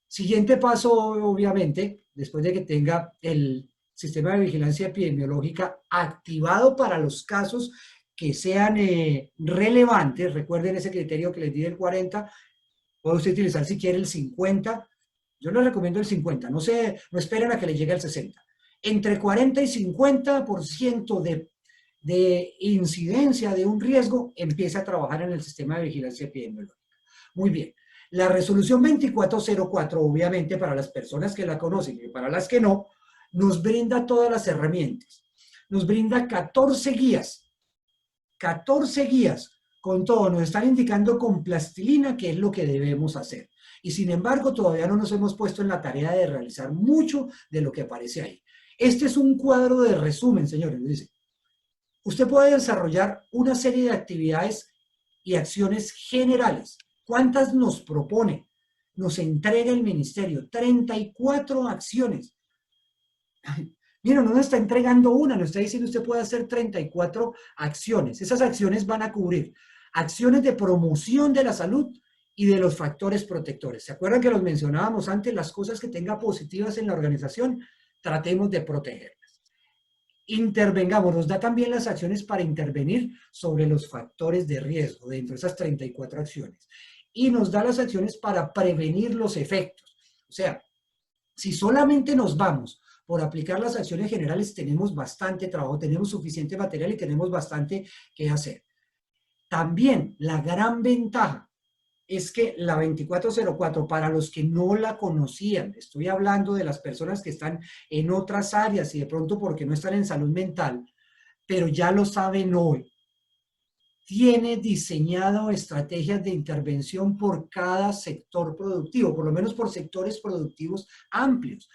Siguiente paso, obviamente, después de que tenga el sistema de vigilancia epidemiológica activado para los casos que sean relevantes. Recuerden ese criterio que les di del 40, puede usted utilizar si quiere el 50, yo les recomiendo el 50, no esperen a que le llegue al 60. Entre 40 y 50% de incidencia de un riesgo, empiece a trabajar en el sistema de vigilancia epidemiológica. Muy bien. La resolución 2404, obviamente, para las personas que la conocen y para las que no, nos brinda todas las herramientas. Nos brinda 14 guías. 14 guías con todo. Nos están indicando con plastilina qué es lo que debemos hacer. Y sin embargo, todavía no nos hemos puesto en la tarea de realizar mucho de lo que aparece ahí. Este es un cuadro de resumen, señores. Dice, usted puede desarrollar una serie de actividades y acciones generales. ¿Cuántas nos propone? Nos entrega el ministerio. 34 acciones. Mira, no nos está entregando una, nos está diciendo usted puede hacer 34 acciones. Esas acciones van a cubrir acciones de promoción de la salud y de los factores protectores. ¿Se acuerdan que los mencionábamos antes? Las cosas que tenga positivas en la organización, tratemos de protegerlas. Intervengamos, nos da también las acciones para intervenir sobre los factores de riesgo dentro de esas 34 acciones. Y nos da las acciones para prevenir los efectos. O sea, si solamente nos vamos por aplicar las acciones generales, tenemos bastante trabajo, tenemos suficiente material y tenemos bastante que hacer. También la gran ventaja es que la 2404, para los que no la conocían, estoy hablando de las personas que están en otras áreas y de pronto porque no están en salud mental, pero ya lo saben hoy, tiene diseñado estrategias de intervención por cada sector productivo, por lo menos por sectores productivos amplios.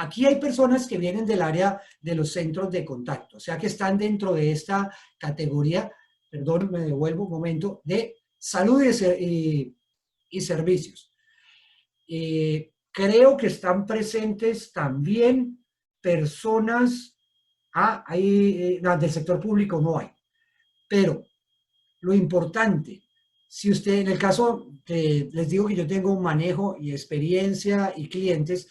Aquí hay personas que vienen del área de los centros de contacto, o sea que están dentro de esta categoría, perdón, me devuelvo un momento, de salud y servicios. Creo que están presentes también personas, del sector público no hay, pero lo importante, si usted, en el caso que les digo que yo tengo un manejo y experiencia y clientes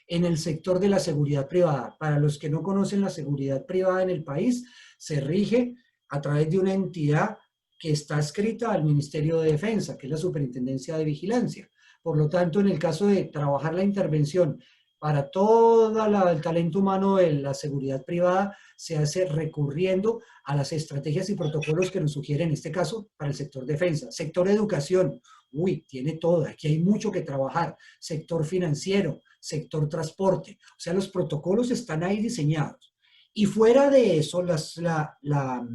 en el sector de la seguridad privada. Para los que no conocen, la seguridad privada en el país se rige a través de una entidad que está adscrita al Ministerio de Defensa, que es la Superintendencia de Vigilancia. Por lo tanto, en el caso de trabajar la intervención para todo el talento humano de la seguridad privada, se hace recurriendo a las estrategias y protocolos que nos sugiere en este caso para el sector defensa. Sector educación, tiene todo, aquí hay mucho que trabajar. Sector financiero, sector transporte, o sea, los protocolos están ahí diseñados. Y fuera de eso, la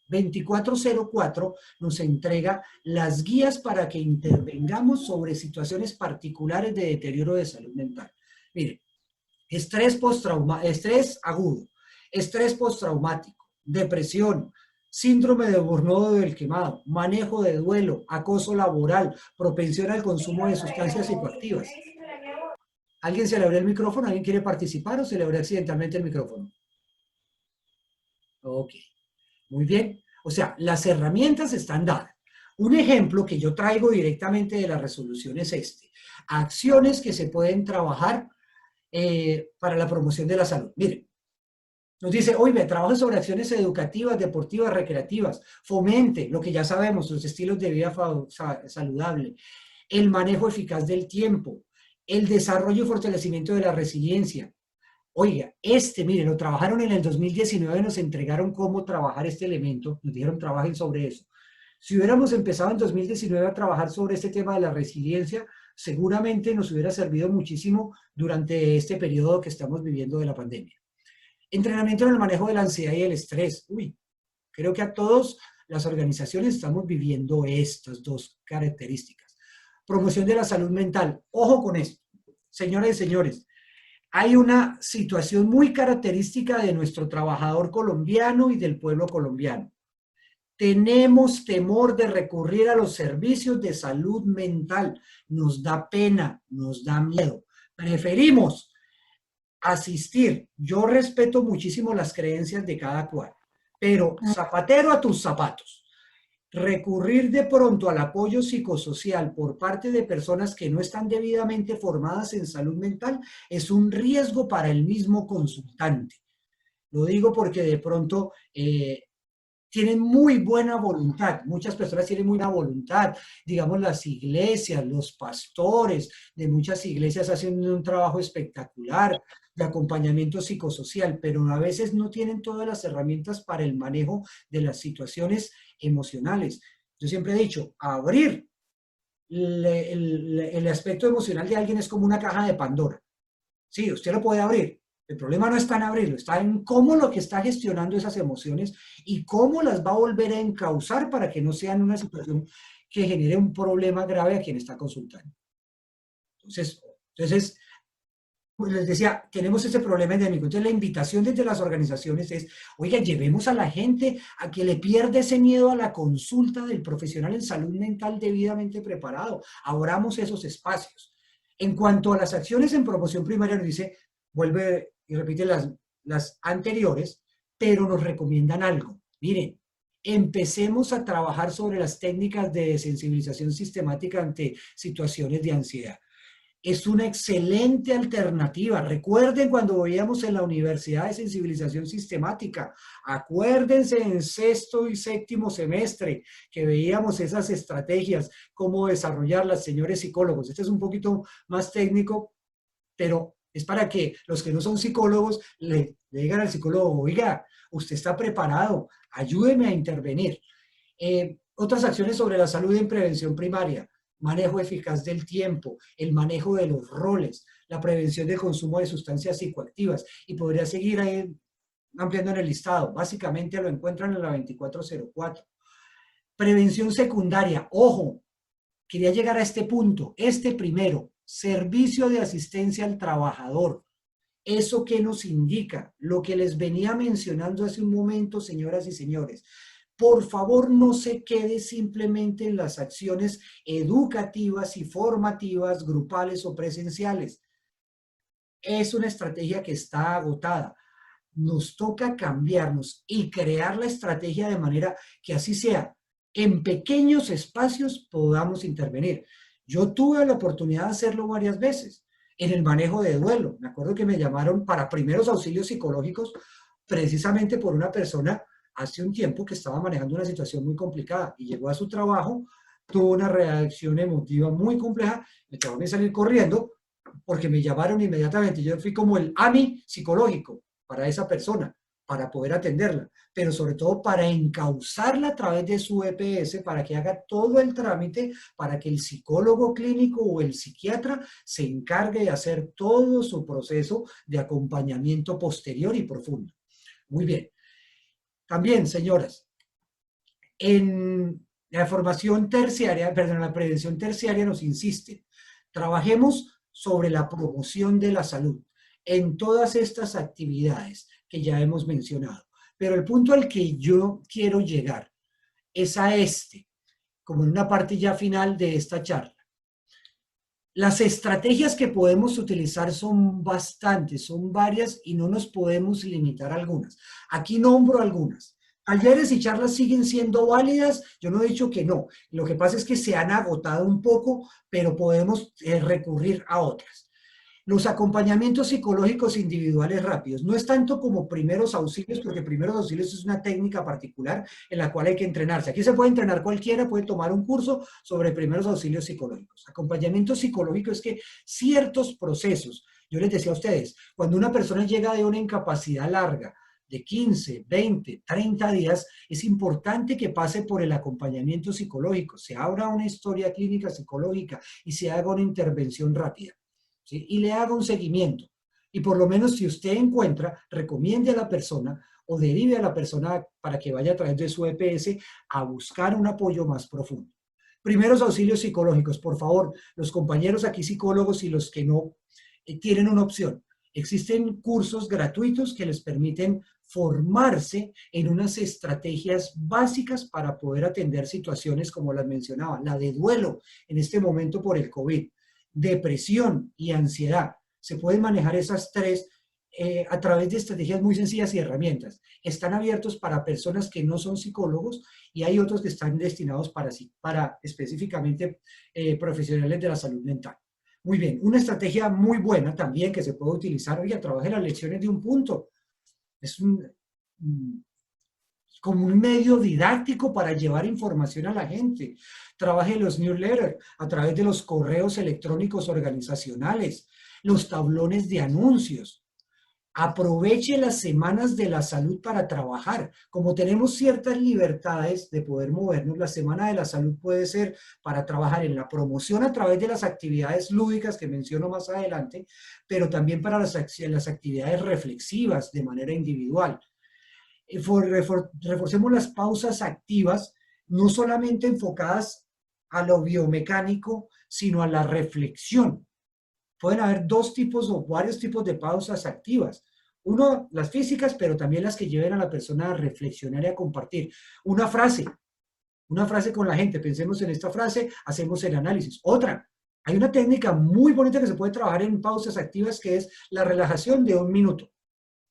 2404 nos entrega las guías para que intervengamos sobre situaciones particulares de deterioro de salud mental. Miren, estrés agudo, estrés postraumático, depresión, síndrome de Burnout del quemado, manejo de duelo, acoso laboral, propensión al consumo de sustancias psicoactivas. ¿Alguien se le abrió el micrófono? ¿Alguien quiere participar o se le abrió accidentalmente el micrófono? Ok, muy bien. O sea, las herramientas están dadas. Un ejemplo que yo traigo directamente de la resolución es este. Acciones que se pueden trabajar para la promoción de la salud. Miren, nos dice, oye, trabajo sobre acciones educativas, deportivas, recreativas, fomente lo que ya sabemos, los estilos de vida saludable, el manejo eficaz del tiempo, el desarrollo y fortalecimiento de la resiliencia. Oiga, mire, lo trabajaron en el 2019, nos entregaron cómo trabajar este elemento, nos dijeron trabajen sobre eso. Si hubiéramos empezado en 2019 a trabajar sobre este tema de la resiliencia, seguramente nos hubiera servido muchísimo durante este periodo que estamos viviendo de la pandemia. Entrenamiento en el manejo de la ansiedad y el estrés. Uy, creo que a todas las organizaciones estamos viviendo estas dos características. Promoción de la salud mental. Ojo con esto, señoras y señores. Hay una situación muy característica de nuestro trabajador colombiano y del pueblo colombiano. Tenemos temor de recurrir a los servicios de salud mental. Nos da pena, nos da miedo. Preferimos asistir. Yo respeto muchísimo las creencias de cada cual, pero zapatero a tus zapatos. Recurrir de pronto al apoyo psicosocial por parte de personas que no están debidamente formadas en salud mental es un riesgo para el mismo consultante. Lo digo porque de pronto tienen muy buena voluntad, muchas personas tienen muy buena voluntad, digamos las iglesias, los pastores de muchas iglesias hacen un trabajo espectacular de acompañamiento psicosocial, pero a veces no tienen todas las herramientas para el manejo de las situaciones emocionales. Yo siempre he dicho, abrir el aspecto emocional de alguien es como una caja de Pandora. Sí, usted lo puede abrir. El problema no está en abrirlo, está en cómo lo que está gestionando esas emociones y cómo las va a volver a encauzar para que no sean una situación que genere un problema grave a quien está consultando. Entonces pues les decía, tenemos ese problema endémico. Entonces la invitación desde las organizaciones es, oiga, llevemos a la gente a que le pierda ese miedo a la consulta del profesional en salud mental debidamente preparado. Abramos esos espacios. En cuanto a las acciones en promoción primaria, nos dice, vuelve y repite las anteriores, pero nos recomiendan algo. Miren, empecemos a trabajar sobre las técnicas de sensibilización sistemática ante situaciones de ansiedad. Es una excelente alternativa. Recuerden cuando veíamos en la Universidad de Sensibilización Sistemática, acuérdense en sexto y séptimo semestre que veíamos esas estrategias, cómo desarrollarlas, señores psicólogos. Este es un poquito más técnico, pero es para que los que no son psicólogos le digan al psicólogo, oiga, usted está preparado, ayúdeme a intervenir. Otras acciones sobre la salud en prevención primaria. Manejo eficaz del tiempo, el manejo de los roles, la prevención del consumo de sustancias psicoactivas y podría seguir ahí ampliando en el listado. Básicamente lo encuentran en la 2404. Prevención secundaria, ojo, quería llegar a este punto, este primero, servicio de asistencia al trabajador. ¿Eso qué nos indica? Lo que les venía mencionando hace un momento, señoras y señores. Por favor, no se quede simplemente en las acciones educativas y formativas, grupales o presenciales. Es una estrategia que está agotada. Nos toca cambiarnos y crear la estrategia de manera que así sea. En pequeños espacios podamos intervenir. Yo tuve la oportunidad de hacerlo varias veces en el manejo de duelo. Me acuerdo que me llamaron para primeros auxilios psicológicos precisamente por una persona hace un tiempo que estaba manejando una situación muy complicada y llegó a su trabajo, tuvo una reacción emotiva muy compleja, me tengo que salir corriendo porque me llamaron inmediatamente. Yo fui como el AMI psicológico para esa persona, para poder atenderla, pero sobre todo para encauzarla a través de su EPS, para que haga todo el trámite, para que el psicólogo clínico o el psiquiatra se encargue de hacer todo su proceso de acompañamiento posterior y profundo. Muy bien. También, señoras, en la formación terciaria, perdón, la prevención terciaria nos insiste, trabajemos sobre la promoción de la salud. en todas estas actividades que ya hemos mencionado. Pero el punto al que yo quiero llegar es a como en una parte ya final de esta charla. Las estrategias que podemos utilizar son bastantes, son varias y no nos podemos limitar a algunas. Aquí nombro algunas. Talleres y charlas siguen siendo válidas, yo no he dicho que no. Lo que pasa es que se han agotado un poco, pero podemos recurrir a otras. Los acompañamientos psicológicos individuales rápidos. No es tanto como primeros auxilios, porque primeros auxilios es una técnica particular en la cual hay que entrenarse. Aquí se puede entrenar cualquiera, puede tomar un curso sobre primeros auxilios psicológicos. Acompañamiento psicológico es que ciertos procesos, yo les decía a ustedes, cuando una persona llega de una incapacidad larga, de 15, 20, 30 días, es importante que pase por el acompañamiento psicológico, se abra una historia clínica psicológica y se haga una intervención rápida. ¿Sí? Y le haga un seguimiento. Y por lo menos si usted encuentra, recomiende a la persona o derive a la persona para que vaya a través de su EPS a buscar un apoyo más profundo. Primeros auxilios psicológicos, por favor, los compañeros aquí psicólogos y los que no tienen una opción. Existen cursos gratuitos que les permiten formarse en unas estrategias básicas para poder atender situaciones como las mencionaba, la de duelo en este momento por el COVID, depresión y ansiedad. Se pueden manejar esas tres a través de estrategias muy sencillas y herramientas. Están abiertos para personas que no son psicólogos y hay otros que están destinados para específicamente profesionales de la salud mental. Muy bien, una estrategia muy buena también que se puede utilizar, oiga, trabaje las lecciones de un punto. Es como un medio didáctico para llevar información a la gente. Trabaje los newsletters a través de los correos electrónicos organizacionales, los tablones de anuncios. Aproveche las semanas de la salud para trabajar. Como tenemos ciertas libertades de poder movernos, la semana de la salud puede ser para trabajar en la promoción a través de las actividades lúdicas que menciono más adelante, pero también para las actividades reflexivas de manera individual. Reforcemos las pausas activas, no solamente enfocadas a lo biomecánico, sino a la reflexión. Pueden haber dos tipos o varios tipos de pausas activas. Uno, las físicas, pero también las que lleven a la persona a reflexionar y a compartir. Una frase con la gente. Pensemos en esta frase, hacemos el análisis. Otra, hay una técnica muy bonita que se puede trabajar en pausas activas que es la relajación de 1 minuto.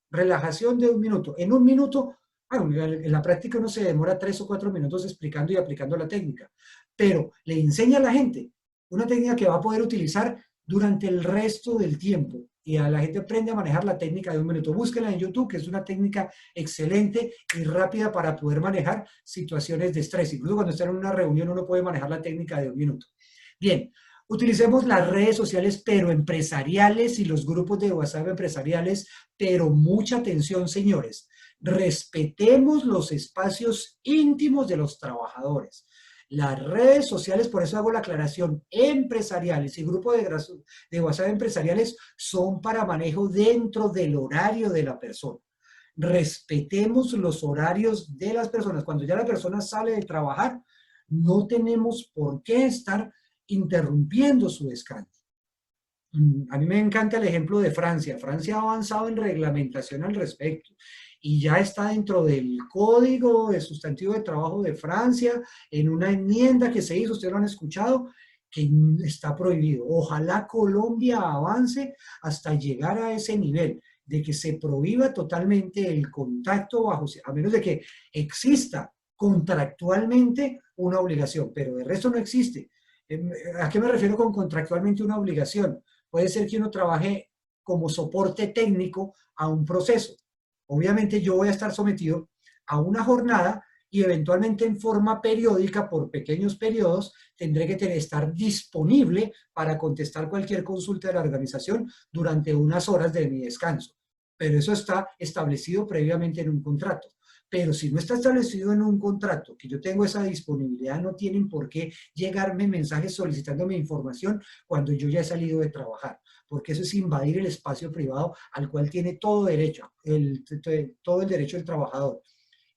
Relajación de 1 minuto. En 1 minuto, bueno, en la práctica uno se demora 3 o 4 minutos explicando y aplicando la técnica, pero le enseña a la gente una técnica que va a poder utilizar durante el resto del tiempo y a la gente aprende a manejar la técnica de 1 minuto. Búsquenla en YouTube, que es una técnica excelente y rápida para poder manejar situaciones de estrés. Incluso cuando está en una reunión uno puede manejar la técnica de 1 minuto. Bien, utilicemos las redes sociales, pero empresariales y los grupos de WhatsApp empresariales, pero mucha atención, señores. Respetemos los espacios íntimos de los trabajadores. Las redes sociales, por eso hago la aclaración, empresariales y grupos de WhatsApp empresariales son para manejo dentro del horario de la persona. Respetemos los horarios de las personas. Cuando ya la persona sale de trabajar, no tenemos por qué estar interrumpiendo su descanso. A mí me encanta el ejemplo de Francia. Francia ha avanzado en reglamentación al respecto y ya está dentro del Código de Sustantivo de Trabajo de Francia, en una enmienda que se hizo, ustedes lo han escuchado, que está prohibido. Ojalá Colombia avance hasta llegar a ese nivel de que se prohíba totalmente el contacto a menos de que exista contractualmente una obligación, pero de resto no existe. ¿A qué me refiero con contractualmente una obligación? Puede ser que uno trabaje como soporte técnico a un proceso. Obviamente yo voy a estar sometido a una jornada y eventualmente en forma periódica, por pequeños periodos, tendré que estar disponible para contestar cualquier consulta de la organización durante unas horas de mi descanso. Pero eso está establecido previamente en un contrato. Pero si no está establecido en un contrato, que yo tengo esa disponibilidad, no tienen por qué llegarme mensajes solicitándome información cuando yo ya he salido de trabajar, porque eso es invadir el espacio privado al cual tiene todo derecho, todo el derecho del trabajador.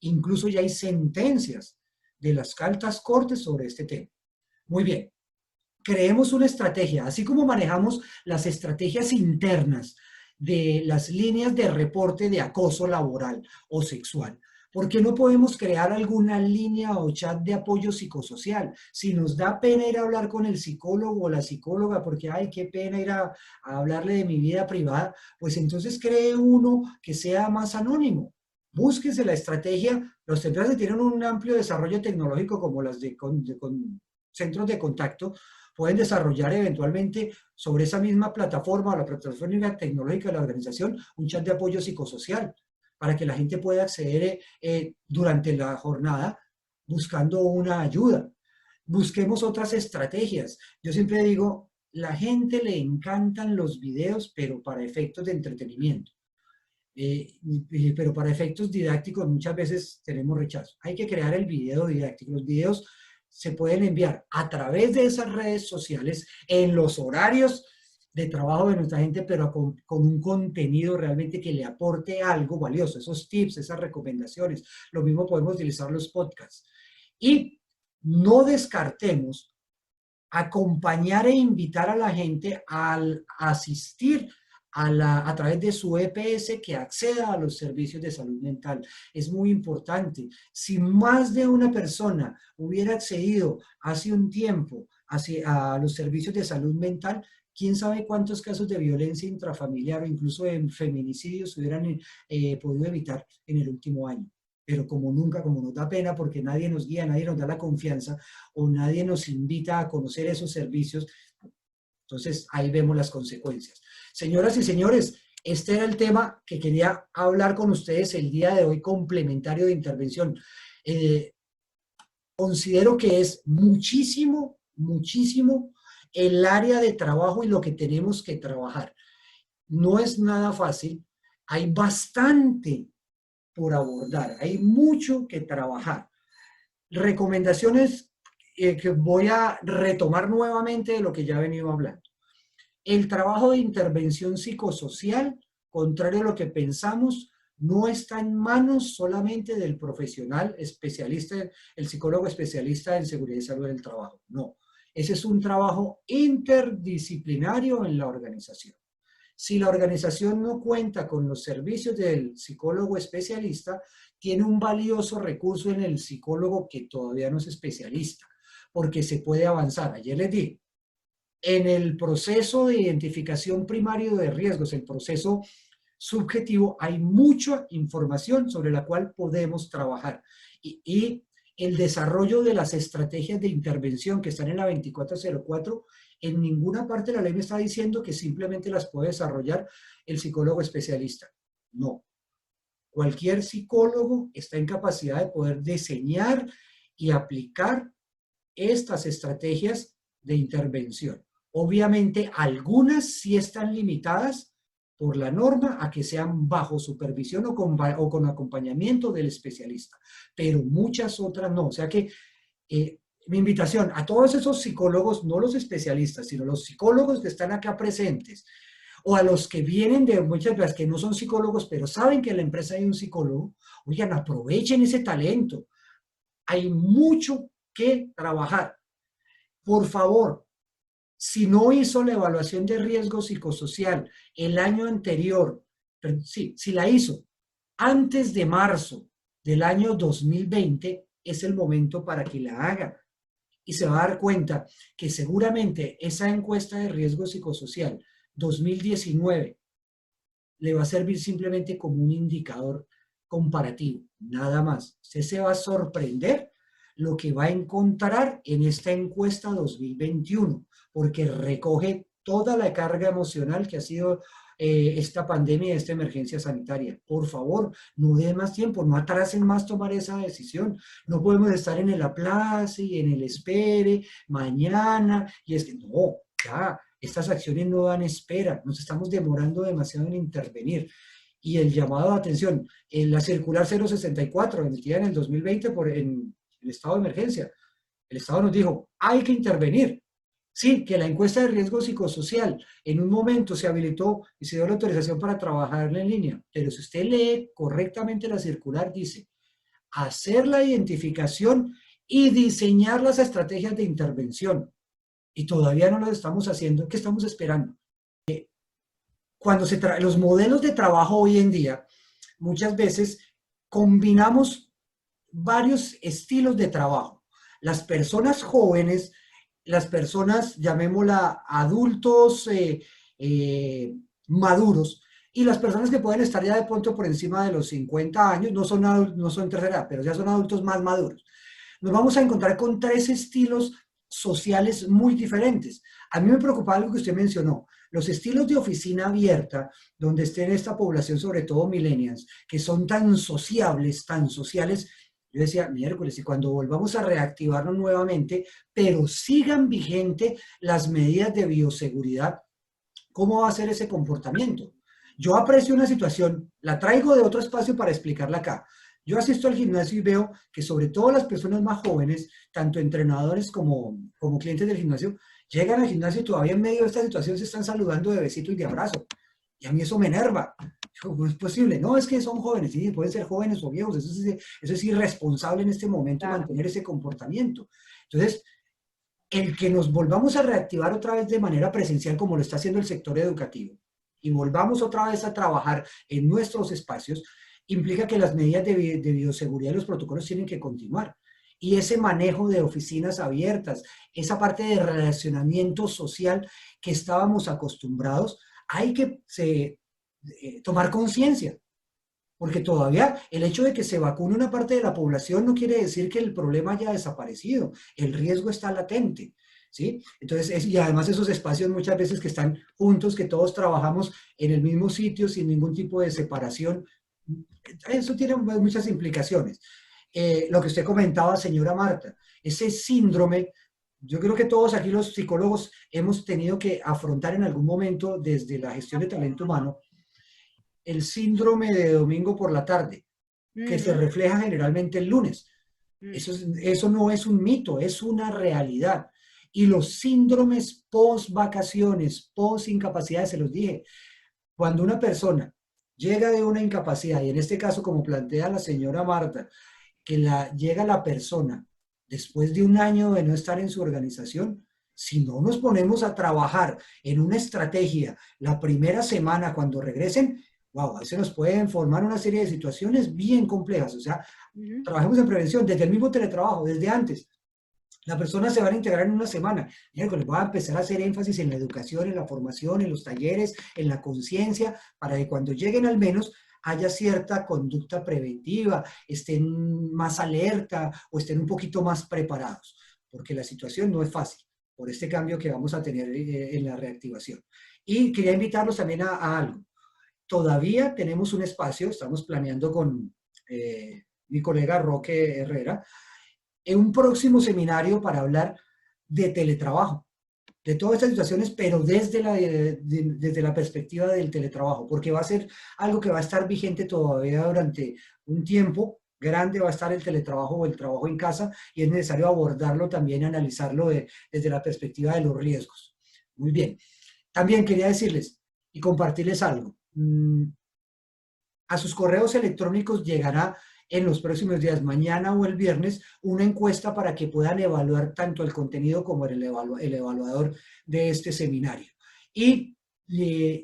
Incluso ya hay sentencias de las altas cortes sobre este tema. Muy bien, creemos una estrategia, así como manejamos las estrategias internas de las líneas de reporte de acoso laboral o sexual. ¿Por qué no podemos crear alguna línea o chat de apoyo psicosocial? Si nos da pena ir a hablar con el psicólogo o la psicóloga porque, ay, qué pena ir a hablarle de mi vida privada, pues entonces cree uno que sea más anónimo. Búsquese la estrategia. Las empresas que tienen un amplio desarrollo tecnológico como las de centros de contacto pueden desarrollar eventualmente sobre esa misma plataforma o la plataforma tecnológica de la organización un chat de apoyo psicosocial para que la gente pueda acceder durante la jornada buscando una ayuda. Busquemos otras estrategias. Yo siempre digo, la gente le encantan los videos, pero para efectos de entretenimiento. Pero para efectos didácticos muchas veces tenemos rechazo. Hay que crear el video didáctico. Los videos se pueden enviar a través de esas redes sociales en los horarios de trabajo de nuestra gente, pero con un contenido realmente que le aporte algo valioso, esos tips, esas recomendaciones. Lo mismo podemos utilizar los podcasts. Y no descartemos acompañar e invitar a la gente al asistir a través de su EPS que acceda a los servicios de salud mental. Es muy importante. Si más de una persona hubiera accedido hace un tiempo a los servicios de salud mental, quién sabe cuántos casos de violencia intrafamiliar o incluso de feminicidios hubieran podido evitar en el último año. Pero como nunca, como nos da pena porque nadie nos guía, nadie nos da la confianza o nadie nos invita a conocer esos servicios, entonces ahí vemos las consecuencias. Señoras y señores, este era el tema que quería hablar con ustedes el día de hoy, complementario de intervención. Considero que es muchísimo, muchísimo el área de trabajo y lo que tenemos que trabajar. No es nada fácil, hay bastante por abordar, hay mucho que trabajar. Recomendaciones que voy a retomar nuevamente de lo que ya he venido hablando. El trabajo de intervención psicosocial, contrario a lo que pensamos, no está en manos solamente del profesional especialista, el psicólogo especialista en seguridad y salud del trabajo. No, ese es un trabajo interdisciplinario en la organización. Si la organización no cuenta con los servicios del psicólogo especialista, tiene un valioso recurso en el psicólogo que todavía no es especialista, porque se puede avanzar. Ayer les dije, en el proceso de identificación primario de riesgos, el proceso subjetivo, hay mucha información sobre la cual podemos trabajar. Y el desarrollo de las estrategias de intervención que están en la 2404, en ninguna parte de la ley me está diciendo que simplemente las puede desarrollar el psicólogo especialista. No. Cualquier psicólogo está en capacidad de poder diseñar y aplicar estas estrategias de intervención. Obviamente, algunas sí están limitadas por la norma a que sean bajo supervisión o con acompañamiento del especialista, pero muchas otras no. O sea que mi invitación a todos esos psicólogos, no los especialistas, sino los psicólogos que están acá presentes, o a los que vienen de muchas veces que no son psicólogos, pero saben que en la empresa hay un psicólogo, oigan, aprovechen ese talento. Hay mucho que trabajar. Por favor, si no hizo la evaluación de riesgo psicosocial el año anterior, pero sí, si la hizo antes de marzo del año 2020, es el momento para que la haga. Y se va a dar cuenta que seguramente esa encuesta de riesgo psicosocial 2019 le va a servir simplemente como un indicador comparativo, nada más. Usted se va a sorprender lo que va a encontrar en esta encuesta 2021, porque recoge toda la carga emocional que ha sido esta pandemia y esta emergencia sanitaria. Por favor, no den más tiempo, no atrasen más tomar esa decisión. No podemos estar en el aplace y en el espere, mañana, y es que no, ya, estas acciones no dan espera, nos estamos demorando demasiado en intervenir. Y el llamado de atención, en la circular 064, emitida en el 2020 en el estado de emergencia, el Estado nos dijo, hay que intervenir. Sí, que la encuesta de riesgo psicosocial en un momento se habilitó y se dio la autorización para trabajar en línea, pero si usted lee correctamente la circular, dice, hacer la identificación y diseñar las estrategias de intervención. Y todavía no lo estamos haciendo. ¿Qué estamos esperando? cuando los modelos de trabajo hoy en día, muchas veces combinamos varios estilos de trabajo. Las personas jóvenes, las personas, llamémosla adultos maduros, y las personas que pueden estar ya de pronto por encima de los 50 años, no son tercera edad, pero ya son adultos más maduros. Nos vamos a encontrar con tres estilos sociales muy diferentes. A mí me preocupa algo que usted mencionó, los estilos de oficina abierta, donde estén esta población, sobre todo millennials, que son tan sociables, tan sociales. Yo decía, miércoles, y cuando volvamos a reactivarnos nuevamente, pero sigan vigente las medidas de bioseguridad, ¿cómo va a ser ese comportamiento? Yo aprecio una situación, la traigo de otro espacio para explicarla acá. Yo asisto al gimnasio y veo que sobre todo las personas más jóvenes, tanto entrenadores como clientes del gimnasio, llegan al gimnasio y todavía en medio de esta situación se están saludando de besito y de abrazo. Y a mí eso me enerva. ¿Cómo es posible? No, es que son jóvenes, sí, pueden ser jóvenes o viejos, eso es irresponsable en este momento Claro. mantener ese comportamiento. Entonces, el que nos volvamos a reactivar otra vez de manera presencial como lo está haciendo el sector educativo y volvamos otra vez a trabajar en nuestros espacios, implica que las medidas de bioseguridad y los protocolos tienen que continuar. Y ese manejo de oficinas abiertas, esa parte de relacionamiento social que estábamos acostumbrados, hay que tomar conciencia. Porque todavía el hecho de que se vacune una parte de la población no quiere decir que el problema haya desaparecido. El riesgo está latente, ¿sí? Entonces, y además esos espacios muchas veces que están juntos, que todos trabajamos en el mismo sitio sin ningún tipo de separación, eso tiene muchas implicaciones. Lo que usted comentaba, señora Marta, ese síndrome, yo creo que todos aquí los psicólogos hemos tenido que afrontar en algún momento desde la gestión de talento humano, el síndrome de domingo por la tarde, que se refleja generalmente el lunes. Eso no es un mito, es una realidad. Y los síndromes post vacaciones, post incapacidad, se los dije, cuando una persona llega de una incapacidad, y en este caso, como plantea la señora Marta, que llega la persona después de un año de no estar en su organización, si no nos ponemos a trabajar en una estrategia la primera semana cuando regresen, wow, ahí se nos pueden formar una serie de situaciones bien complejas. O sea, trabajemos en prevención desde el mismo teletrabajo, desde antes. La persona se va a integrar en una semana. Miércoles va a empezar a hacer énfasis en la educación, en la formación, en los talleres, en la conciencia, para que cuando lleguen al menos haya cierta conducta preventiva, estén más alerta o estén un poquito más preparados, porque la situación no es fácil por este cambio que vamos a tener en la reactivación. Y quería invitarlos también a algo. Todavía tenemos un espacio, estamos planeando con mi colega Roque Herrera, en un próximo seminario para hablar de teletrabajo, de todas estas situaciones, pero desde la perspectiva del teletrabajo, porque va a ser algo que va a estar vigente todavía durante un tiempo grande, va a estar el teletrabajo o el trabajo en casa, y es necesario abordarlo también, analizarlo desde la perspectiva de los riesgos. Muy bien. También quería decirles y compartirles algo. A sus correos electrónicos llegará en los próximos días, mañana o el viernes, una encuesta para que puedan evaluar tanto el contenido como el evaluador de este seminario. Y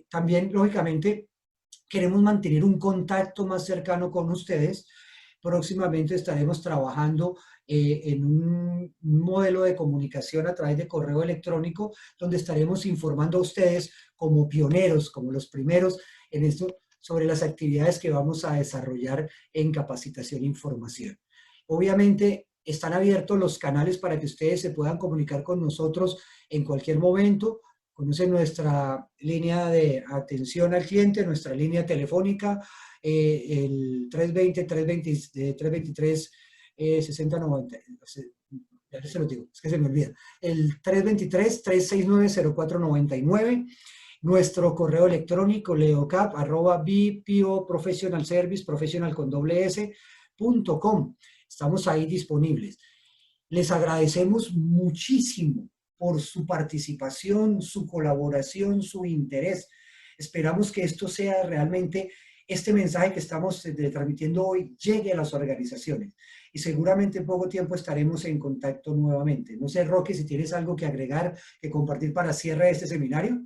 también, lógicamente, queremos mantener un contacto más cercano con ustedes. Próximamente estaremos trabajando en un modelo de comunicación a través de correo electrónico, donde estaremos informando a ustedes como pioneros, como los primeros en esto, sobre las actividades que vamos a desarrollar en capacitación e información. Obviamente, están abiertos los canales para que ustedes se puedan comunicar con nosotros en cualquier momento. Conocen nuestra línea de atención al cliente, nuestra línea telefónica, el 320-323-6090. Ya se lo digo, es que se me olvida. El 323-369-0499. Nuestro correo electrónico leocap@bpoprofessionalservice, professional con doble s.com. Estamos ahí disponibles. Les agradecemos muchísimo por su participación, su colaboración, su interés. Esperamos que esto sea realmente, este mensaje que estamos transmitiendo hoy llegue a las organizaciones. Y seguramente en poco tiempo estaremos en contacto nuevamente. No sé, Roque, si tienes algo que agregar, que compartir para cierre de este seminario.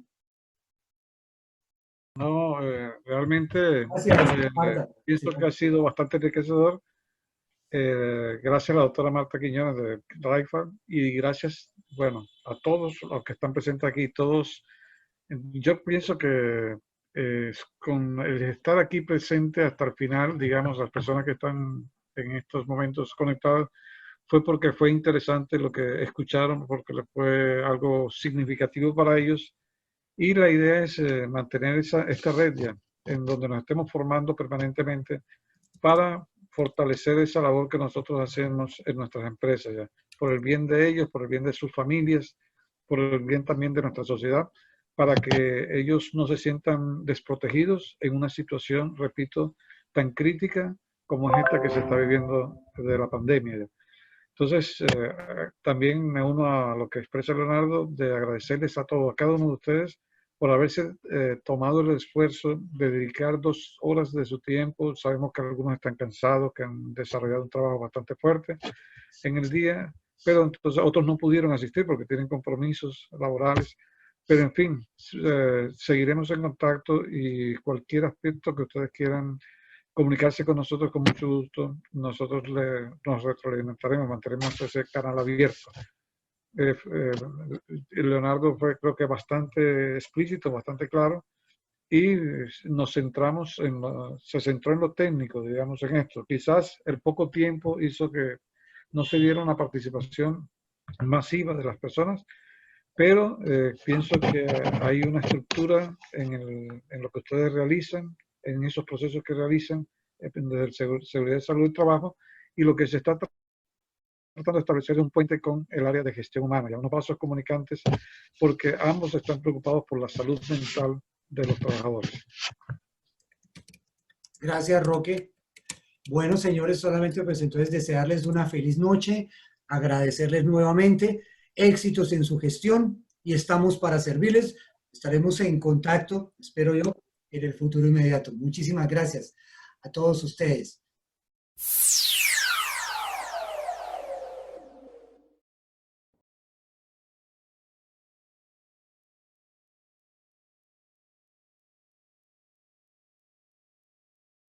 No, realmente Gracias, Marta. pienso que ha sido bastante enriquecedor. Gracias a la doctora Marta Quiñones de RAIFA y gracias, bueno, a todos los que están presentes aquí, todos. Yo pienso que con el estar aquí presente hasta el final, digamos, las personas que están en estos momentos conectadas, fue porque fue interesante lo que escucharon, porque fue algo significativo para ellos. Y la idea es mantener esta red ya, en donde nos estemos formando permanentemente para fortalecer esa labor que nosotros hacemos en nuestras empresas ya, por el bien de ellos, por el bien de sus familias, por el bien también de nuestra sociedad, para que ellos no se sientan desprotegidos en una situación, repito, tan crítica como es esta que se está viviendo de la pandemia ya. Entonces, también me uno a lo que expresa Leonardo de agradecerles a todos, a cada uno de ustedes, por haberse tomado el esfuerzo de dedicar 2 horas de su tiempo. Sabemos que algunos están cansados, que han desarrollado un trabajo bastante fuerte en el día, pero entonces otros no pudieron asistir porque tienen compromisos laborales. Pero en fin, seguiremos en contacto y cualquier aspecto que ustedes quieran comunicarse con nosotros con mucho gusto. Nosotros nos retroalimentaremos, mantenemos ese canal abierto. Leonardo fue, creo que, bastante explícito, bastante claro, y nos centramos se centró en lo técnico, digamos, en esto. Quizás el poco tiempo hizo que no se diera una participación masiva de las personas, pero pienso que hay una estructura en lo que ustedes realizan, en esos procesos que realizan desde el seguridad, salud y trabajo, y lo que se está tratando de establecer es un puente con el área de gestión humana, ya unos vasos comunicantes, porque ambos están preocupados por la salud mental de los trabajadores. Gracias, Roque. Bueno, señores, solamente pues entonces desearles una feliz noche, agradecerles nuevamente, éxitos en su gestión y estamos para servirles. Estaremos en contacto, espero yo, en el futuro inmediato. Muchísimas gracias a todos ustedes.